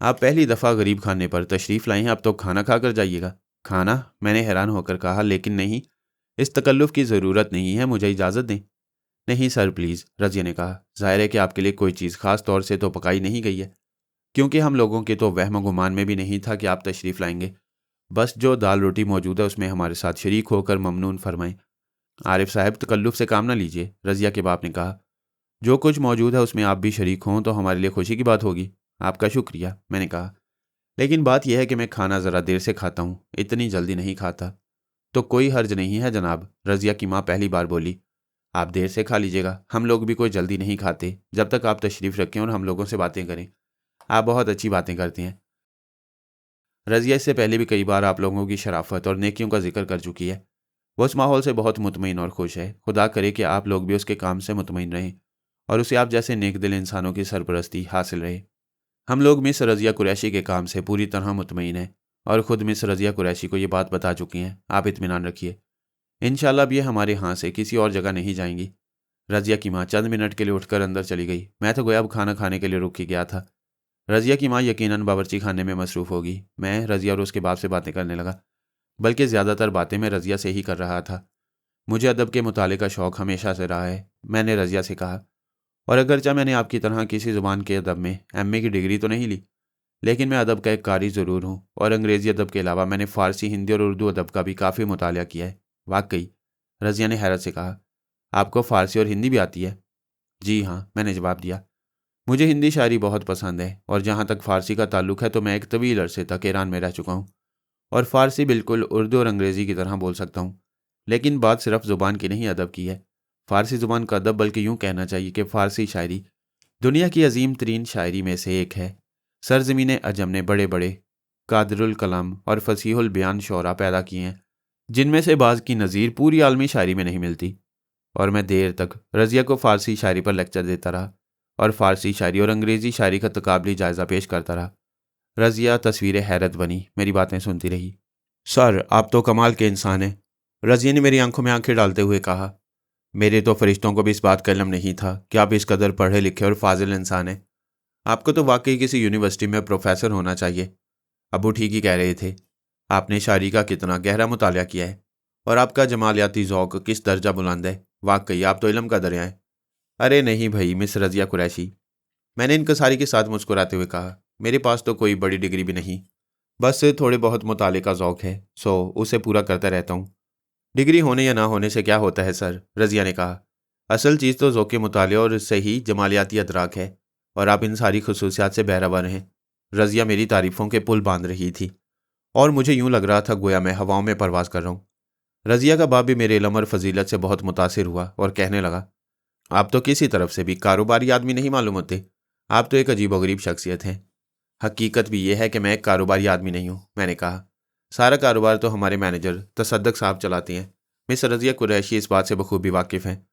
आप पहली दफ़ा गरीब खाने पर तशरीफ़ लाई हैं, अब तो खाना खा कर जाइएगा। खाना? मैंने हैरान होकर कहा, लेकिन नहीं, इस तकल्लुफ़ की ज़रूरत नहीं है, मुझे इजाज़त दें। नहीं सर प्लीज़, रज़िया ने कहा। ज़ाहिर है कि आपके लिए कोई चीज़ ख़ास तौर से तो पकाई नहीं गई है, क्योंकि हम लोगों के तो वहम गुमान में भी नहीं था कि आप तशरीफ़ लाएंगे। बस जो दाल रोटी मौजूद है उसमें हमारे साथ शरीक होकर ममनून फरमाएं। आरिफ साहब तकल्लुफ़ से काम ना लीजिए, रज़िया के बाप ने कहा। जो कुछ मौजूद है उसमें आप भी शरीक हों तो हमारे लिए खुशी की बात होगी। आपका शुक्रिया, मैंने कहा। लेकिन बात यह है कि मैं खाना ज़रा देर से खाता हूँ, इतनी जल्दी नहीं खाता। तो कोई हर्ज नहीं है जनाब, रज़िया की माँ पहली बार बोली। आप देर से खा लीजिएगा, हम लोग भी कोई जल्दी नहीं खाते, जब तक आप तशरीफ़ रखें और हम लोगों से बातें करें। आप बहुत अच्छी बातें करते हैं। रज़िया इससे पहले भी कई बार आप लोगों की शराफत और नेकियों का जिक्र कर चुकी है। वो उस माहौल से बहुत मुतमईन और खुश है। खुदा करे कि आप लोग भी उसके काम से मुतमईन रहें और उसे आप जैसे नेक दिल इंसानों की सरपरस्ती हासिल रहे। हम लोग मिस रज़िया कुरैशी के काम से पूरी तरह मुतमईन हैं और ख़ुद मिस रज़िया कुरैशी को ये बात बता चुकी हैं। आप इत्मीनान रखिए, इंशाल्लाह अब ये हमारे यहाँ से किसी और जगह नहीं जाएंगी। रज़िया की माँ चंद मिनट के लिए उठकर अंदर चली गई। मैं तो गोया अब खाना खाने के लिए रुक ही गया था। रज़िया की माँ यकीनन बावर्ची खाने में मसरूफ़ होगी। मैं रज़िया और उसके बाप से बातें करने लगा, बल्कि ज़्यादातर बातें मैं रज़िया से ही कर रहा था। मुझे अदब के मुताले का शौक़ हमेशा से रहा है, मैंने रज़िया से कहा। और अगरचा मैंने आपकी तरह किसी ज़ुबान के अदब में एमए की डिग्री तो नहीं ली, लेकिन मैं अदब का एक कारी ज़रूर हूँ और अंग्रेज़ी अदब के अलावा मैंने फ़ारसी, हिंदी और उर्दू अदब का भी काफ़ी मुताला किया है। वाकई, रज़िया ने हैरत से कहा। आपको फ़ारसी और हिंदी भी आती है? जी हाँ, मैंने जवाब दिया। मुझे हिंदी शायरी बहुत पसंद है और जहाँ तक फ़ारसी का ताल्लुक़ है तो मैं एक तवील अरसे तक ईरान में रह चुका हूँ और फ़ारसी बिल्कुल उर्दू और अंग्रेज़ी की तरह बोल सकता हूँ। लेकिन बात सिर्फ़ ज़ुबान की नहीं, अदब की है। फ़ारसी ज़ुबान का अदब, बल्कि यूँ कहना चाहिए कि फ़ारसी शायरी दुनिया की अजीम तरीन शायरी में से एक है। सरज़मीन अजम ने बड़े बड़े कादरुल कलाम और फसीहुल बयान शोरा पैदा किए हैं, जिनमें से बाज़ की नज़ीर पूरी आलमी शायरी में नहीं मिलती। और मैं देर तक रज़िया को फ़ारसी शायरी पर लेक्चर देता रहा और फ़ारसी शायरी और अंग्रेज़ी शायरी का तकाबली जायज़ा पेश करता रहा। रज़िया तस्वीर हैरत बनी मेरी बातें सुनती रही। सर, आप तो कमाल के इंसान हैं, रज़िया ने मेरी आंखों में आंखें डालते हुए कहा। मेरे तो फरिश्तों को भी इस बात का इल्म नहीं था कि आप इस कदर पढ़े लिखे और फाजिल इंसान हैं। आपको तो वाकई किसी यूनिवर्सिटी में प्रोफेसर होना चाहिए। अबू ठीक ही कह रहे थे। आपने शायरी का कितना गहरा मुतालिया किया है और आपका जमालियाती ज़ौक़ किस दर्जा बुलंद है। वाकई आप तो इल्म का दरिया हैं। अरे नहीं भई मिस रज़िया कुरैशी, मैंने इनकसारी के साथ मुस्कुराते हुए कहा। मेरे पास तो कोई बड़ी डिग्री भी नहीं, बस थोड़े बहुत मुताले का ज़ौक़ है, सो उसे पूरा करता रहता हूँ। डिग्री होने या ना होने से क्या होता है सर, रज़िया ने कहा। असल चीज़ तो ज़ौक़ मुताले और सही जमालियाती अदराक है और आप इन सारी खसूसियात से बहरावर हैं। रज़िया मेरी तारीफ़ों के पुल बांध रही थी और मुझे यूँ लग रहा था गोया मैं हवाओं में परवाज़ कर रहा हूँ। रज़िया का बाप भी मेरे इल्म और फजीलत से बहुत मुतासिर हुआ और कहने लगा, आप तो किसी तरफ से भी कारोबारी आदमी नहीं मालूम होते। आप तो एक अजीबोगरीब शख्सियत हैं। हकीकत भी यह है कि मैं एक कारोबारी आदमी नहीं हूँ, मैंने कहा। सारा कारोबार तो हमारे मैनेजर तसद्दक साहब चलाते हैं। मिस रज़िया कुरैशी इस बात से बखूबी वाकिफ़ हैं।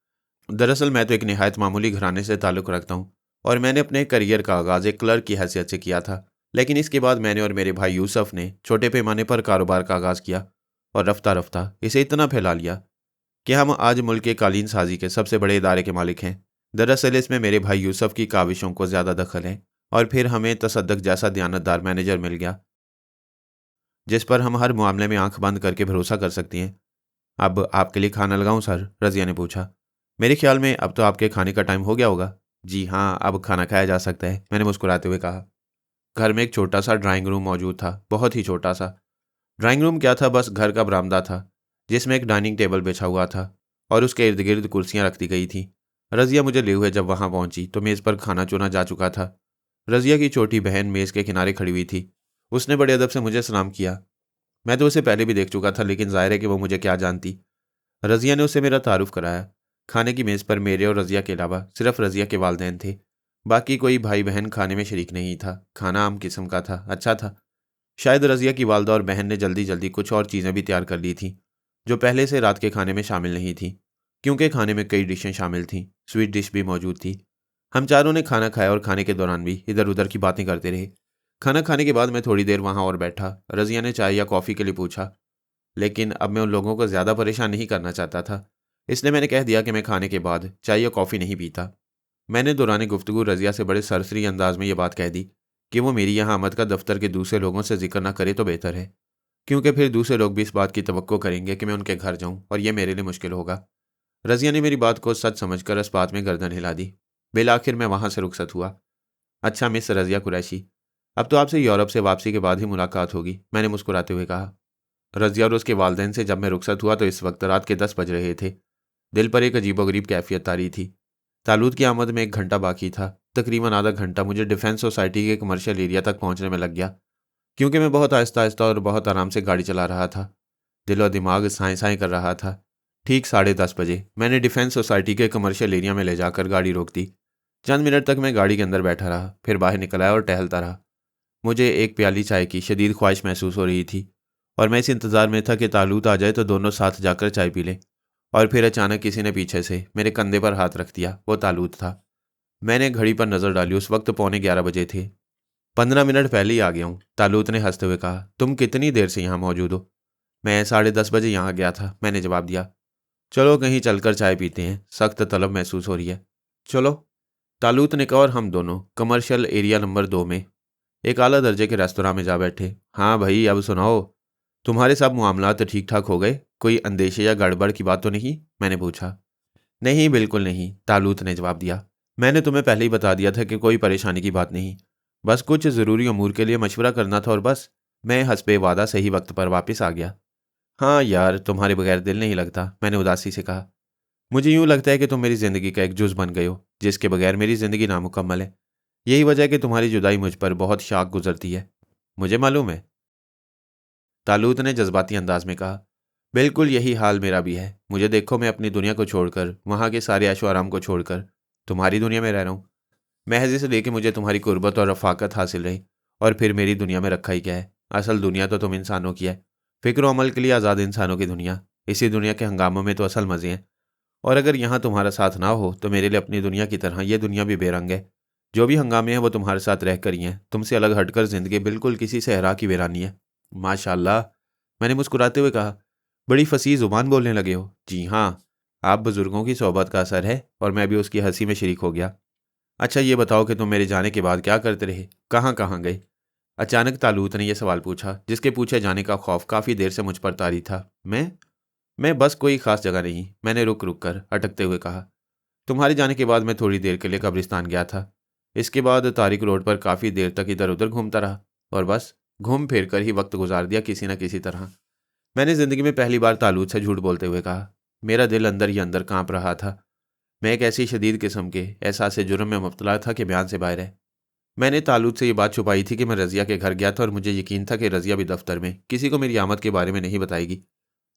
दरअसल मैं तो एक निहायत मामूली घराने से ताल्लुक़ रखता हूँ और मैंने अपने करियर का आगाज़ एक क्लर्क की हैसियत से किया था। लेकिन इसके बाद मैंने और मेरे भाई यूसुफ ने छोटे पैमाने पर कारोबार का आगाज़ किया और रफ्ता रफ्ता इसे इतना फैला लिया कि हम आज मुल्क के कालीन साजी के सबसे बड़े इदारे के मालिक हैं। दरअसल इसमें मेरे भाई यूसुफ की काविशों को ज़्यादा दखल है और फिर हमें तसद्दक जैसा दयानतदार मैनेजर मिल गया जिस पर हम हर मामले में आंख बंद करके भरोसा कर सकती हैं। अब आपके लिए खाना लगाऊं सर, रज़िया ने पूछा। मेरे ख्याल में अब तो आपके खाने का टाइम हो गया होगा। जी हाँ, अब खाना खाया जा सकता है, मैंने मुस्कुराते हुए कहा। घर में एक छोटा सा ड्राइंग रूम मौजूद था, बहुत ही छोटा सा। ड्राइंग रूम क्या था, बस घर का बरामदा था जिसमें एक डाइनिंग टेबल बिछा हुआ था और उसके इर्द गिर्द कुर्सियां रखती गई थी। रज़िया मुझे ले हुए जब वहां पहुंची तो मेज़ पर खाना चुना जा चुका था। रज़िया की छोटी बहन मेज़ के किनारे खड़ी हुई थी। उसने बड़े अदब से मुझे सलाम किया। मैं तो उसे पहले भी देख चुका था, लेकिन जाहिर है कि वो मुझे क्या जानती। रज़िया ने उसे मेरा तारुफ कराया। खाने की मेज़ पर मेरे और रज़िया के अलावा सिर्फ रज़िया के वालिदैन थे। बाकी कोई भाई बहन खाने में शरीक नहीं था। खाना आम किस्म का था, अच्छा था। शायद रज़िया की वालदा और बहन ने जल्दी जल्दी कुछ और चीज़ें भी तैयार कर ली थीं जो पहले से रात के खाने में शामिल नहीं थीं, क्योंकि खाने में कई डिशें शामिल थीं। स्वीट डिश भी मौजूद थी। हम चारों ने खाना खाया और खाने के दौरान भी इधर उधर की बातें करते रहे। खाना खाने के बाद मैं थोड़ी देर वहाँ और बैठा। रज़िया ने चाय या कॉफ़ी के लिए पूछा, लेकिन अब मैं उन लोगों को ज़्यादा परेशान नहीं करना चाहता था, इसलिए मैंने कह दिया कि मैं खाने के बाद चाय या कॉफ़ी नहीं पीता। मैंने दौरान गुफ्तगू रज़िया से बड़े सरसरी अंदाज में ये बात कह दी कि वो मेरी यहाँ आमद का दफ्तर के दूसरे लोगों से जिक्र ना करे तो बेहतर है, क्योंकि फिर दूसरे लोग भी इस बात की तवक्को करेंगे कि मैं उनके घर जाऊँ और ये मेरे लिए मुश्किल होगा। रज़िया ने मेरी बात को सच समझकर इस बात में गर्दन हिला दी। बिल आखिर मैं वहाँ से रुखसत हुआ। अच्छा मिस रज़िया कुरैशी, अब तो आपसे यूरोप से वापसी के बाद ही मुलाकात होगी, मैंने मुस्कुराते हुए कहा। रज़िया और उसके वालिदैन से जब मैं रुखसत हुआ तो इस वक्त रात के 10 बज रहे थे। दिल पर एक अजीबोगरीब कैफियत तारी थी। तालूद की आमद में 1 घंटा बाकी था। तकरीबन आधा घंटा मुझे डिफेंस सोसाइटी के कमर्शियल एरिया तक पहुंचने में लग गया, क्योंकि मैं बहुत आहिस्ता आहिस्ता और बहुत आराम से गाड़ी चला रहा था। दिल और दिमाग साएं साएं कर रहा था। ठीक 10:30 बजे मैंने डिफेंस सोसाइटी के कमर्शियल एरिया में ले जाकर गाड़ी रोक दी। चंद मिनट तक मैं गाड़ी के अंदर बैठा रहा, फिर बाहर निकल आया और टहलता रहा। मुझे एक प्याली चाय की शदीद ख्वाहिश महसूस हो रही थी और मैं इस इंतज़ार में था कि तालूत आ जाए तो दोनों साथ जाकर चाय पी लें। और फिर अचानक किसी ने पीछे से मेरे कंधे पर हाथ रख दिया। वो तालूत था। मैंने घड़ी पर नज़र डाली, उस वक्त 11:45 बजे थे। 15 मिनट पहले ही आ गया हूँ, तालूत ने हंसते हुए कहा। तुम कितनी देर से यहाँ मौजूद हो? मैं 10:30 बजे यहाँ गया था, मैंने जवाब दिया। चलो कहीं चलकर चाय पीते हैं, सख्त तलब महसूस हो रही है। चलो, तालूत ने कहा और हम दोनों कमर्शियल एरिया नंबर 2 में एक आला दर्जे के रेस्तोरां में जा बैठे। हाँ भाई, अब सुनाओ, तुम्हारे सब मामलात ठीक ठाक हो गए? कोई अंदेशे या गड़बड़ की बात तो नहीं? मैंने पूछा। नहीं, बिल्कुल नहीं, तालूत ने जवाब दिया। मैंने तुम्हें पहले ही बता दिया था कि कोई परेशानी की बात नहीं। बस कुछ ज़रूरी अमूर के लिए मशवरा करना था और बस। मैं हस्बे वादा सही वक्त पर वापस आ गया। हाँ यार, तुम्हारे बगैर दिल नहीं लगता, मैंने उदासी से कहा। मुझे यूँ लगता है कि तुम मेरी ज़िंदगी का एक जुज़ बन गए हो। जिसके बगैर मेरी ज़िंदगी नामुकम्मल है। यही वजह है कि तुम्हारी जुदाई मुझ पर बहुत शाक गुजरती है। मुझे मालूम है, तालूत ने जज्बाती अंदाज में कहा। बिल्कुल यही हाल मेरा भी है। मुझे देखो, मैं अपनी दुनिया को छोड़कर, वहाँ के सारे ऐशो आराम को छोड़कर तुम्हारी दुनिया में रह रहा हूँ। महज इसलिए कि मुझे तुम्हारी कुर्बत और रफ़ाकत हासिल रही। और फिर मेरी दुनिया में रखा ही क्या है? असल दुनिया तो तुम इंसानों की है, फ़िक्र व अमल के लिए आज़ाद इंसानों की दुनिया। इसी दुनिया के हंगामों में तो असल मज़े हैं। और अगर यहाँ तुम्हारा साथ ना हो तो मेरे लिए अपनी दुनिया की तरह ये दुनिया भी बेरंग है। जो भी हंगामे हैं वो तुम्हारे साथ रह कर ही हैं। तुमसे अलग हटकर ज़िंदगी बिल्कुल किसी सहरा की वीरानी है। माशाअल्लाह, मैंने मुस्कुराते हुए कहा। बड़ी फसीह ज़ुबान बोलने लगे हो। जी हाँ, आप बुज़ुर्गों की सोहबत का असर है और मैं भी उसकी हंसी में शरीक हो गया। अच्छा ये बताओ कि तुम मेरे जाने के बाद क्या करते रहे? कहाँ कहाँ गए? अचानक तालूत ने यह सवाल पूछा, जिसके पूछे जाने का खौफ काफ़ी देर से मुझ पर तारी था। मैं बस कोई ख़ास जगह नहीं, मैंने रुक रुक कर अटकते हुए कहा। तुम्हारे जाने के बाद मैं थोड़ी देर के लिए कब्रिस्तान गया था। इसके बाद तारिक रोड पर काफ़ी देर तक इधर उधर घूमता रहा और बस घूम फिर कर ही वक्त गुजार दिया किसी न किसी तरह। मैंने ज़िंदगी में पहली बार तालूत से झूठ बोलते हुए कहा। मेरा दिल अंदर ही अंदर काँप रहा था। मैं एक ऐसी शदीद किस्म के एहसास जुर्म में मुब्तला था कि बयान से बाहर है। मैंने तालूत से ये बात छुपाई थी कि मैं रज़िया के घर गया था और मुझे यकीन था कि रज़िया भी दफ्तर में किसी को मेरी आमद के बारे में नहीं बताएगी।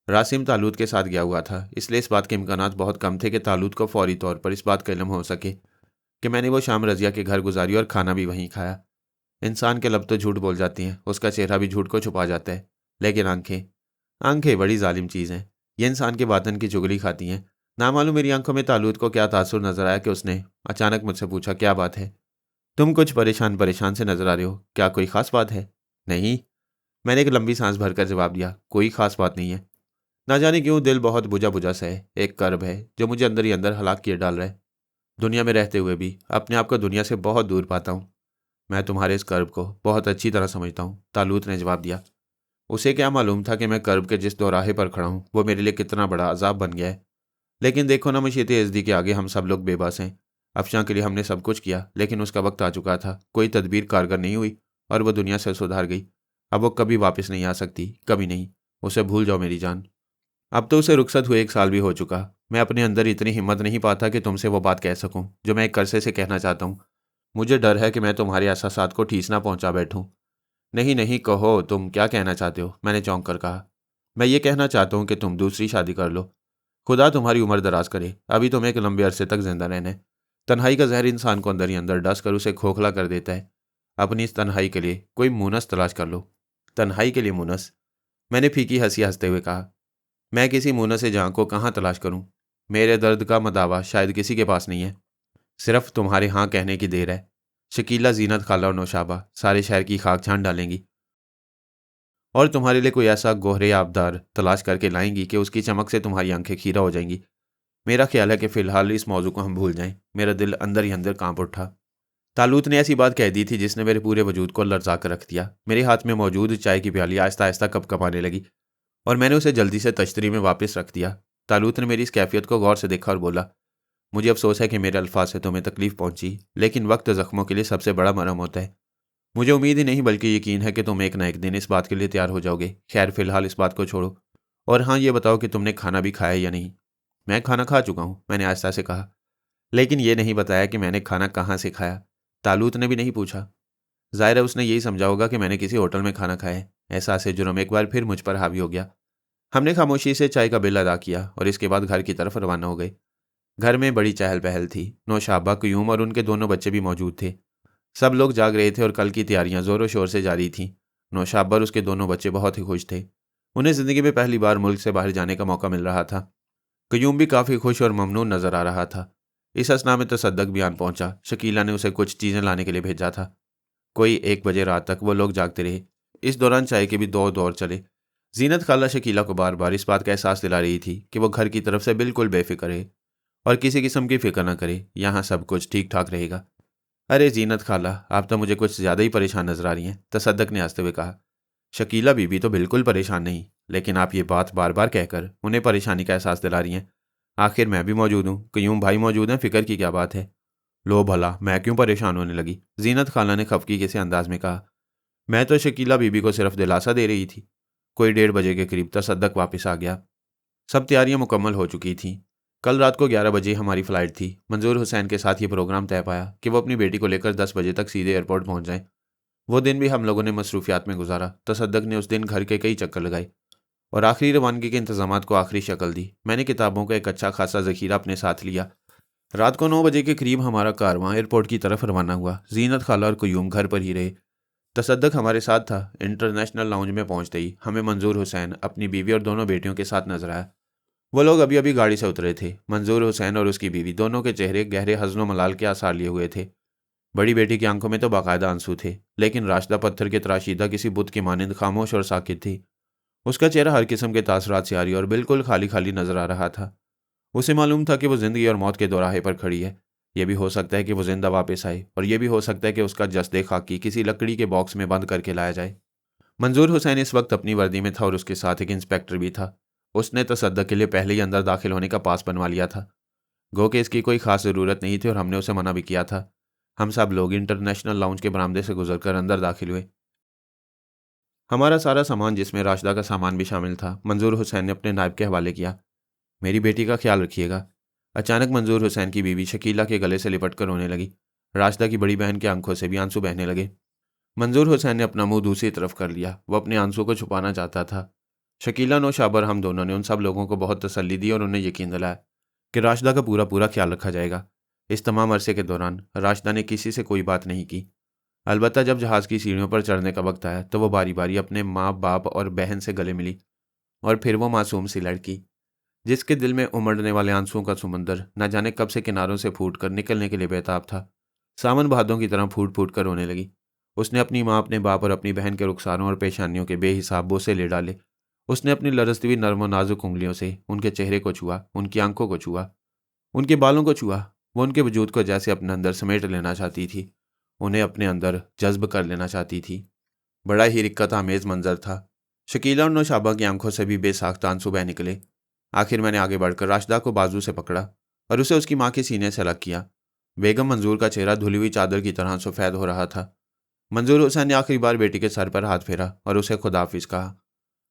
रासिम तालूत के साथ गया हुआ था, इसलिए इस बात के इम्कानात बहुत कम थे कि तालूत को फौरी तौर पर इस बात का इल्म हो सके कि मैंने वो शाम रज़िया के घर गुजारी और खाना भी वहीं खाया। इंसान के लब तो झूठ बोल जाती हैं, उसका चेहरा भी झूठ को छुपा जाता है, लेकिन आंखें आंखें बड़ी जालिम चीज़ हैं। ये इंसान के बातन की चुगली खाती हैं। नामालूम मेरी आंखों में तालूत को क्या तासुर नजर आया कि उसने अचानक मुझसे पूछा, क्या बात है? तुम कुछ परेशान परेशान से नजर आ रहे हो, क्या कोई खास बात है? नहीं, मैंने एक लंबी सांस भरकर जवाब दिया। कोई खास बात नहीं है। ना जाने क्यों दिल बहुत बुझा बुझा सा है। एक कर्ब है जो मुझे अंदर ही अंदर हलाक किए डाल रहा है। दुनिया में रहते हुए भी अपने आप को दुनिया से बहुत दूर पाता हूँ। मैं तुम्हारे इस कर्ब को बहुत अच्छी तरह समझता हूँ, तालूत ने जवाब दिया। उसे क्या मालूम था कि मैं कर्ब के जिस दोराहे पर खड़ा हूँ वो मेरे लिए कितना बड़ा अजाब बन गया है। लेकिन देखो ना, मशीत यज़दी के आगे हम सब लोग बेबस हैं। अफशां के लिए हमने सब कुछ किया, लेकिन उसका वक्त आ चुका था। कोई तदबीर कारगर नहीं हुई और वो दुनिया से सुधार गई। अब वो कभी वापस नहीं आ सकती, कभी नहीं। उसे भूल जाओ मेरी जान। अब तो उसे रुखसत हुए 1 साल भी हो चुका। मैं अपने अंदर इतनी हिम्मत नहीं पाता कि तुमसे वो बात कह सकूं जो मैं एक अरसे से कहना चाहता हूँ। मुझे डर है कि मैं तुम्हारे एहसासात को ठेस ना पहुंचा बैठूं। नहीं नहीं, कहो तुम क्या कहना चाहते हो? मैंने चौंक कर कहा। मैं ये कहना चाहता हूँ कि तुम दूसरी शादी कर लो। खुदा तुम्हारी उम्र दराज करे। अभी तुम्हें एक लंबे अरसे तक जिंदा रहना है। तन्हाई का जहर इंसान को अंदर ही अंदर डस कर उसे खोखला कर देता है। अपनी इस तन्हाई के लिए कोई मुनस तलाश कर लो। तन्हाई के लिए मुनस? मैंने फीकी हंसी हंसते हुए कहा। मैं किसी मुनस जहाँ को कहाँ तलाश करूँ? मेरे दर्द का मदावा शायद किसी के पास नहीं है। सिर्फ तुम्हारे हाँ कहने की देर है। शकीला, जीनत खाला और नौशाबा सारे शहर की खाक छान डालेंगी और तुम्हारे लिए कोई ऐसा गोहरे आबदार तलाश करके लाएंगी कि उसकी चमक से तुम्हारी आंखें खीरा हो जाएंगी। मेरा ख्याल है कि फ़िलहाल इस मौजू को हम भूल जाएं। मेरा दिल अंदर ही अंदर कांप उठा। तालूत ने ऐसी बात कह दी थी जिसने मेरे पूरे वजूद को लर्जा कर रख दिया। मेरे हाथ में मौजूद चाय की प्याली आहिस्ता आहिस्ता कपकपाने लगी और मैंने उसे जल्दी से तश्तरी में वापस रख दिया। तालूत ने मेरी इस कैफियत को गौर से देखा और बोला, मुझे अफसोस है कि मेरे अल्फाज से तुम्हें तकलीफ पहुंची, लेकिन वक्त ज़ख्मों के लिए सबसे बड़ा मरहम होता है। मुझे उम्मीद ही नहीं बल्कि यकीन है कि तुम एक न एक दिन इस बात के लिए तैयार हो जाओगे। खैर फिलहाल इस बात को छोड़ो और हाँ, ये बताओ कि तुमने खाना भी खाया या नहीं? मैं खाना खा चुका हूँ, मैंने आहिस्ता से कहा। लेकिन ये नहीं बताया कि मैंने खाना कहाँ से खाया। तालूत ने भी नहीं पूछा। ज़ाहिर है उसने यही समझा होगा कि मैंने किसी होटल में खाना खाया है। एहसास जुर्म एक बार फिर मुझ पर हावी हो गया। हमने खामोशी से चाय का बिल अदा किया और इसके बाद घर की तरफ रवाना हो गए। घर में बड़ी चहल पहल थी। नौशाबा, क्यूम और उनके दोनों बच्चे भी मौजूद थे। सब लोग जाग रहे थे और कल की तैयारियां ज़ोरों शोर से जारी थीं। नौशाबा और उसके दोनों बच्चे बहुत ही खुश थे। उन्हें ज़िंदगी में पहली बार मुल्क से बाहर जाने का मौका मिल रहा था। क्यूम भी काफ़ी खुश और ममनून नज़र आ रहा था। इस असना में तसद्दक भी आन पहुंचा। शकीला ने उसे कुछ चीज़ें लाने के लिए भेजा था। कोई 1 बजे रात तक वो लोग जागते रहे। इस दौरान चाय के भी 2 दौर चले। जीनत खाला शकीला को बार बार इस बात का एहसास दिला रही थी कि वो घर की तरफ से बिल्कुल बेफिक्र है और किसी किस्म की फिक्र न करे। यहाँ सब कुछ ठीक ठाक रहेगा। अरे जीनत खाला, आप तो मुझे कुछ ज़्यादा ही परेशान नजर आ रही हैं, तसद्दक ने हंसते हुए कहा। शकीला बीबी तो बिल्कुल परेशान नहीं, लेकिन आप ये बात बार बार कहकर उन्हें परेशानी का एहसास दिला रही हैं। आखिर मैं भी मौजूद हूँ, क्यूम भाई मौजूद हैं, फिक्र की क्या बात है? लो भला, मैं क्यों परेशान होने लगी? जीनत खाला ने खफकी के से अंदाज में कहा। मैं तो शकीला बीबी को सिर्फ दिलासा दे रही थी। कोई 1:30 बजे के करीब तसद्दक वापस आ गया। सब तैयारियां मुकम्मल हो चुकी थीं। कल रात को 11 बजे हमारी फ़्लाइट थी। मंजूर हुसैन के साथ ये प्रोग्राम तय पाया कि वो अपनी बेटी को लेकर 10 बजे तक सीधे एयरपोर्ट पहुंच जाएं। वो दिन भी हम लोगों ने मसरूफियात में गुजारा। तसद्दक ने उस दिन घर के कई चक्कर लगाए और आखिरी रवानगी के इंतजामात को आखिरी शक्ल दी। मैंने किताबों का एक अच्छा खासा ज़खीरा अपने साथ लिया। रात को 9 बजे के करीब हमारा कारवां एयरपोर्ट की तरफ रवाना हुआ। जीनत खाला और कुयूम घर पर ही रहे। तसद्दक हमारे साथ था। इंटरनेशनल लाउंज में पहुंचते ही हमें मंजूर हुसैन अपनी बीवी और दोनों बेटियों के साथ नजर आया। वो लोग अभी अभी गाड़ी से उतरे थे। मंजूर हुसैन और उसकी बीवी दोनों के चेहरे गहरे हज़्नो मलाल के आसार लिए हुए थे। बड़ी बेटी की आंखों में तो बाकायदा आंसू थे, लेकिन राशिदा पत्थर के तराशीदा किसी बुत की मानिंद खामोश और साकित थी। उसका चेहरा हर किस्म के तासरात से आरी और बिल्कुल खाली खाली नजर आ रहा था। उसे मालूम था कि वो जिंदगी और मौत के दोराहे पर खड़ी है। यह भी हो सकता है कि वो जिंदा वापस आए, और यह भी हो सकता है कि उसका जस्दे खाकी किसी लकड़ी के बॉक्स में बंद करके लाया जाए। मंजूर हुसैन इस वक्त अपनी वर्दी में था और उसके साथ एक इंस्पेक्टर भी था। उसने तसद्दक के लिए पहले ही अंदर दाखिल होने का पास बनवा लिया था। गो कि इसकी कोई खास ज़रूरत नहीं थी और हमने उसे मना भी किया था। हम सब लोग इंटरनेशनल लाउंज के बरामदे से गुजरकर अंदर दाखिल हुए। हमारा सारा सामान, जिसमें राशिदा का सामान भी शामिल था, मंजूर हुसैन ने अपने नायब के हवाले किया। मेरी बेटी का ख्याल रखिएगा। अचानक मंजूर हुसैन की बीवी शकीला के गले से लिपट कर रोने लगी। राशिदा की बड़ी बहन की आंखों से भी आंसू बहने लगे। मंजूर हुसैन ने अपना मुंह दूसरी तरफ कर लिया। वो अपने आंसू को छुपाना चाहता था। शकीला, नौशाबर, हम दोनों ने उन सब लोगों को बहुत तसल्ली दी और उन्हें यकीन दिलाया कि राशिदा का पूरा पूरा ख्याल रखा जाएगा। इस तमाम अरसे के दौरान राशिदा ने किसी से कोई बात नहीं की। अलबत्ता जब जहाज़ की सीढ़ियों पर चढ़ने का वक्त आया तो वो बारी बारी अपने माँ बाप और बहन से गले मिली। और फिर वो मासूम सी लड़की, जिसके दिल में उमड़ने वाले आंसुओं का समंदर न जाने कब से किनारों से फूट कर निकलने के लिए बेताब था, सावन भादों की तरह फूट फूट कर रोने लगी। उसने अपनी माँ, अपने बाप और अपनी बहन के रुखसारों और पेशानियों के बेहिसाब बोसे ले डाले। उसने अपनी लरसती हुई नर्म और नाजुक उंगलियों से उनके चेहरे को छुआ, उनकी आंखों को छुआ, उनके बालों को छुआ। वो उनके वजूद को जैसे अपने अंदर समेट लेना चाहती थी, उन्हें अपने अंदर जज्ब कर लेना चाहती थी। बड़ा ही रिक्कत आमेज मंजर था। शकीला और नौशाबा की आंखों से भी बेसाख्ता आंसू बह निकले। आखिर मैंने आगे बढ़कर राशिदा को बाजू से पकड़ा और उसे उसकी माँ के सीने से अलग किया। बेगम मंजूर का चेहरा धुली हुई चादर की तरह सफ़ेद हो रहा था। मंजूर हुसैन ने आखिरी बार बेटी के सर पर हाथ फेरा और उसे खुदाफिज कहा।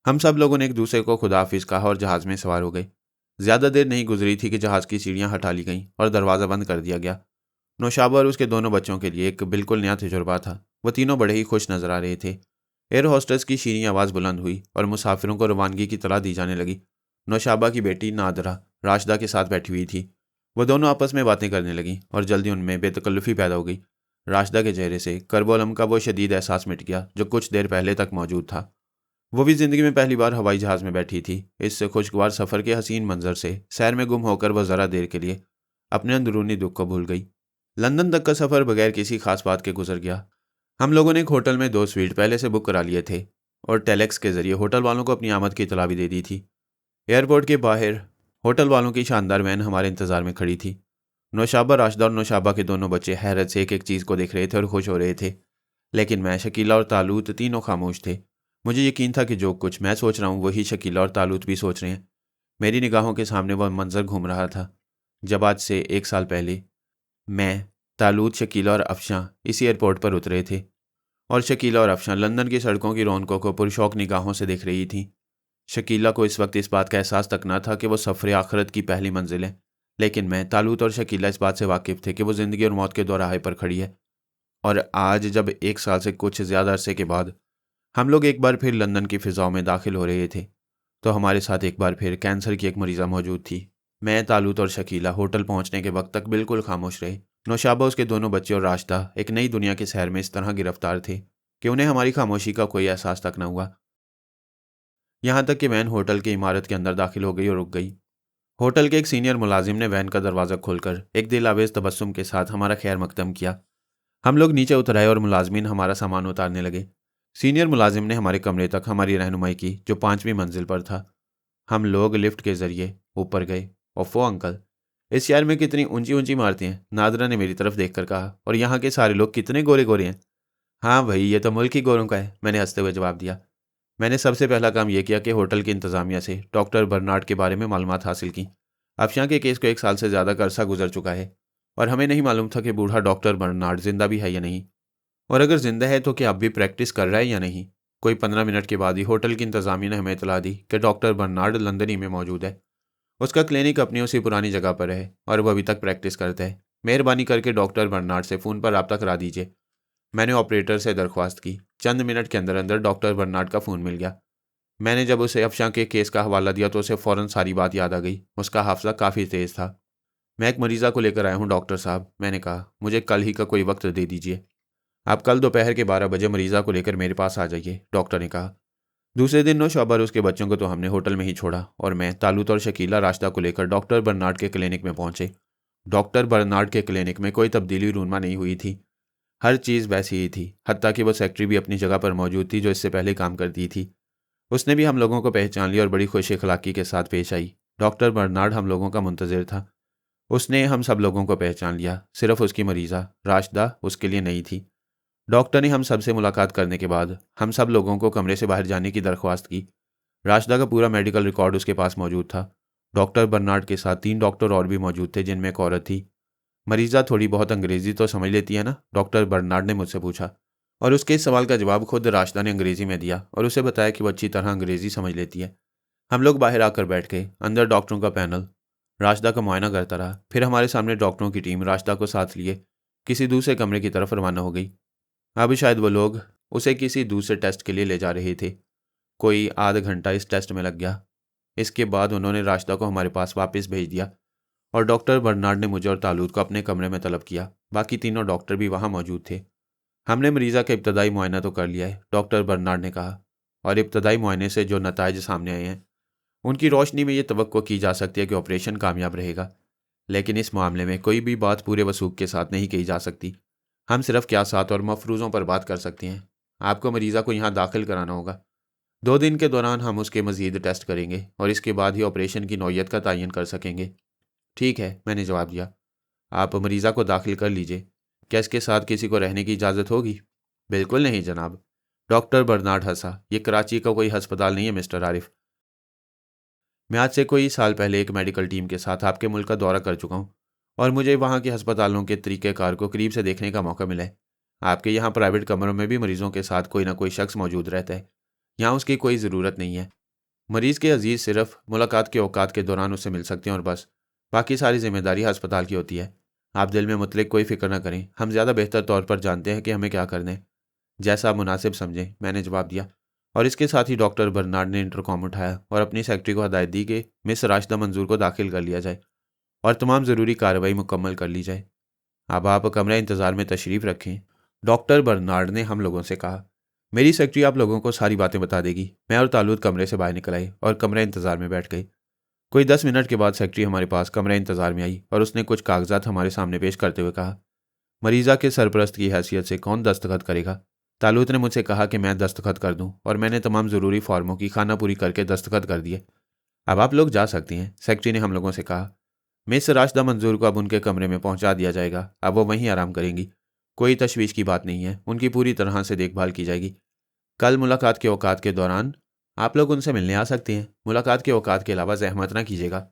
हम सब लोगों ने एक दूसरे को खुदाफिज कहा और जहाज़ में सवार हो गए। ज़्यादा देर नहीं गुजरी थी कि जहाज़ की सीढ़ियाँ हटा ली गईं और दरवाज़ा बंद कर दिया गया। नौशाबा और उसके दोनों बच्चों के लिए एक बिल्कुल नया तजुर्बा था। वो तीनों बड़े ही खुश नजर आ रहे थे। एयर होस्टेस की शीरीं आवाज़ बुलंद हुई और मुसाफिरों को रवानगी की तला दी जाने लगी। नौशाबा की बेटी नादरा राशिदा के साथ बैठी हुई थी। वो दोनों आपस में बातें करने लगीं और जल्दी उनमें बेतकल्लुफ़ी पैदा हो गई। राशिदा के चेहरे से कर्बोलम का वो शदीद एहसास मिट गया जो कुछ देर पहले तक मौजूद था। वो भी ज़िंदगी में पहली बार हवाई जहाज़ में बैठी थी। इससे खुशगवार सफ़र के हसीन मंजर से सैर में गुम होकर वह ज़रा देर के लिए अपने अंदरूनी दुख को भूल गई। लंदन तक का सफ़र बगैर किसी खास बात के गुजर गया। हम लोगों ने एक होटल में 2 स्वीट पहले से बुक करा लिए थे और टेलेक्स के ज़रिए होटल वालों को अपनी आमद की इतला भी दे दी थी। एयरपोर्ट के बाहर होटल वालों की शानदार वैन हमारे इंतज़ार में खड़ी थी। नौशाबा, राशिदा और नौशाबा के दोनों बच्चे हैरत से एक एक चीज़ को देख रहे थे और खुश हो रहे थे, लेकिन मैं, शकीला और तालूत तीनों खामोश थे। मुझे यकीन था कि जो कुछ मैं सोच रहा हूँ वही शकीला और तालूत भी सोच रहे हैं। मेरी निगाहों के सामने वह मंजर घूम रहा था जब आज से 1 साल पहले मैं, तालूत, शकीला और अफशां इसी एयरपोर्ट पर उतरे थे, और शकीला और अफशां लंदन की सड़कों की रौनकों को पुरशौक निगाहों से देख रही थीं। शकीला को इस वक्त इस बात का एहसास तक न था कि वो सफ़र आखिरत की पहली मंजिल है, लेकिन मैं, तालूत और शकीला इस बात से वाकिफ़ थे कि वो ज़िंदगी और मौत के दोराहे पर खड़ी है। और आज जब 1 साल से कुछ ज़्यादा अरसे के बाद हम लोग एक बार फिर लंदन की फ़िज़ाओं में दाखिल हो रहे थे, तो हमारे साथ एक बार फिर कैंसर की एक मरीज़ा मौजूद थी। मैं, तालूत और शकीला होटल पहुंचने के वक्त तक बिल्कुल खामोश रहे। नौशाबा, उसके दोनों बच्चे और राशिदा एक नई दुनिया के सैर में इस तरह गिरफ्तार थे कि उन्हें हमारी खामोशी का कोई एहसास तक न हुआ। यहाँ तक कि वैन होटल की इमारत के अंदर दाखिल हो गई और रुक गई। होटल के एक सीनियर मुलाजिम ने वैन का दरवाज़ा खोलकर एक दिल आवेज तबस्सुम के साथ हमारा खैर मकदम किया। हम लोग नीचे उतर आए और मुलाजमीन हमारा सामान उतारने लगे। सीनियर मुलाजिम ने हमारे कमरे तक हमारी रहनुमाई की, जो 5वीं मंजिल पर था। हम लोग लिफ्ट के ज़रिए ऊपर गए। ओफो अंकल, इस शहर में कितनी ऊंची ऊंची इमारतें हैं, नादरा ने मेरी तरफ देखकर कहा, और यहाँ के सारे लोग कितने गोरे गोरे हैं। हाँ भाई, ये तो मुल्क ही गोरों का है, मैंने हंसते हुए जवाब दिया। मैंने सबसे पहला काम यह किया कि होटल की इंतज़ामिया से डॉक्टर बर्नार्ड के बारे में मालूमात हासिल की। अफशां के केस को 1 साल से ज़्यादा का अरसा गुजर चुका है और हमें नहीं मालूम था कि बूढ़ा डॉक्टर बर्नार्ड जिंदा भी है या नहीं, और अगर जिंदा है तो क्या अब भी प्रैक्टिस कर रहा है या नहीं। कोई 15 मिनट के बाद ही होटल की इंतज़ामिया ने हमें इतला दी कि डॉक्टर बर्नार्ड लंदन ही में मौजूद है। उसका क्लिनिक अपनी उसी पुरानी जगह पर है और वो अभी तक प्रैक्टिस करता है। मेहरबानी करके डॉक्टर बर्नार्ड से फ़ोन पर रब्ता करा दीजिए। मैंने ऑपरेटर से दरख्वास्त की। चंद मिनट के अंदर अंदर डॉक्टर बर्नार्ड का फ़ोन मिल गया। मैंने जब उसे अफशां के केस का हवाला दिया तो उसे फ़ौरन सारी बात याद आ गई। उसका हाफजा काफ़ी तेज़ था। मैं एक मरीज़ा को लेकर आया हूँ डॉक्टर साहब, मैंने कहा। मुझे कल ही का कोई वक्त दे दीजिए। आप कल दोपहर के 12 बजे मरीज़ा को लेकर मेरे पास आ जाइए, डॉक्टर ने कहा। दूसरे दिन नौशब और उसके बच्चों को तो हमने होटल में ही छोड़ा और मैं, तालूत और शकीला रास्ता को लेकर डॉक्टर बर्नार्ड के क्लिनिक में पहुंचे। डॉक्टर बर्नार्ड के क्लिनिक में कोई तब्दीली रूनमा नहीं हुई थी। हर चीज़ वैसी ही थी, हत्ता कि वो सेक्रेटरी भी अपनी जगह पर मौजूद थी जो इससे पहले काम करती थी। उसने भी हम लोगों को पहचान लिया और बड़ी खुश अखलाकी के साथ पेश आई। डॉक्टर बर्नार्ड हम लोगों का मुंतज़िर था। उसने हम सब लोगों को पहचान लिया। सिर्फ उसकी मरीज़ा राशिदा उसके लिए नहीं थी। डॉक्टर ने हम सब से मुलाकात करने के बाद हम सब लोगों को कमरे से बाहर जाने की दरख्वास्त की। राशिदा का पूरा मेडिकल रिकॉर्ड उसके पास मौजूद था। डॉक्टर बर्नार्ड के साथ 3 डॉक्टर और भी मौजूद थे, जिनमें एक औरत थी। मरीज़ा थोड़ी बहुत अंग्रेज़ी तो समझ लेती है ना, डॉक्टर बर्नार्ड ने मुझसे पूछा। और उसके इस सवाल का जवाब खुद राशिदा ने अंग्रेज़ी में दिया और उसे बताया कि वो अच्छी तरह अंग्रेज़ी समझ लेती है। हम लोग बाहर आकर बैठ गए। अंदर डॉक्टरों का पैनल राशिदा का मुआयना करता रहा। फिर हमारे सामने डॉक्टरों की टीम राशिदा को साथ लिए किसी दूसरे कमरे की तरफ रवाना हो गई। अब शायद वो लोग उसे किसी दूसरे टेस्ट के लिए ले जा रहे थे। कोई आधा घंटा इस टेस्ट में लग गया। इसके बाद उन्होंने राशिदा को हमारे पास वापस भेज दिया और डॉक्टर बर्नार्ड ने मुझे और तालूद को अपने कमरे में तलब किया। बाकी तीनों डॉक्टर भी वहाँ मौजूद थे। हमने मरीज़ा का इब्तदाई मुआयना तो कर लिया है, डॉक्टर बर्नार्ड ने कहा, और इब्तदाई मुआयने से जो नताइज सामने आए हैं उनकी रोशनी में ये तवक्को की जा सकती है कि ऑपरेशन कामयाब रहेगा। लेकिन इस मामले में कोई भी बात पूरे वसूख के साथ नहीं कही जा सकती। हम सिर्फ क्यासात और मफरूज़ों पर बात कर सकते हैं। आपको मरीज़ा को यहाँ दाखिल कराना होगा। 2 दिन के दौरान हम उसके मज़ीद टेस्ट करेंगे और इसके बाद ही ऑपरेशन की नौयत का तयन कर सकेंगे। ठीक है, मैंने जवाब दिया। आप मरीज़ा को दाखिल कर लीजिए। क्या इसके साथ किसी को रहने की इजाज़त होगी? बिल्कुल नहीं जनाब। डॉक्टर बर्नार्ड हंसा। ये कराची का कोई हस्पताल नहीं है मिस्टर आरिफ। मैं आज से कोई साल पहले एक मेडिकल टीम के साथ आपके मुल्क का दौरा कर चुका हूँ और मुझे वहाँ के हस्पतालों के तरीक़ेकार को करीब से देखने का मौका मिला है। आपके यहाँ प्राइवेट कमरों में भी मरीज़ों के साथ कोई ना कोई शख्स मौजूद रहता है। यहाँ उसकी कोई ज़रूरत नहीं है। मरीज़ के अजीज़ सिर्फ मुलाकात के औकात के दौरान उससे मिल सकते हैं और बस। बाकी सारी जिम्मेदारी अस्पताल की होती है। आप दिल में मुतलिक कोई फ़िक्र ना करें। हम ज़्यादा बेहतर तौर पर जानते हैं कि हमें क्या करना है। जैसा आप मुनासिब समझें, मैंने जवाब दिया। और इसके साथ ही डॉक्टर बर्नार्ड ने इंटरकॉम उठाया और अपनी सेक्रेटरी को हदायत दी कि मिस राशिदा मंजूर को दाखिल कर लिया जाए और तमाम ज़रूरी कार्रवाई मुकम्मल कर ली जाए। अब आप कमरा इंतज़ार में तशरीफ़ रखें, डॉक्टर बर्नार्ड ने हम लोगों से कहा। मेरी सेक्रेटरी आप लोगों को सारी बातें बता देगी। मैं और तालूद कमरे से बाहर निकल आए और कमरा इंतज़ार में बैठ गए। कोई 10 मिनट के बाद सेक्रेटरी हमारे पास कमरा इंतज़ार में आई और उसने कुछ कागजात हमारे सामने पेश करते हुए कहा, मरीज़ा के सरपरस्त की हैसियत से कौन दस्तखत करेगा? तालूत ने मुझसे कहा कि मैं दस्तखत कर दूं और मैंने तमाम ज़रूरी फॉर्मों की खाना पूरी करके दस्तखत कर दिए। अब आप लोग जा सकती हैं, सेक्रेटरी ने हम लोगों से कहा। मिस राशिदा मंजूर को अब उनके कमरे में पहुंचा दिया जाएगा। अब वो वहीं आराम करेंगी। कोई तशवीश की बात नहीं है। उनकी पूरी तरह से देखभाल की जाएगी। कल मुलाकात के औकात के दौरान आप लोग उनसे मिलने आ सकते हैं। मुलाकात के औकात के अलावा जहमत ना कीजिएगा।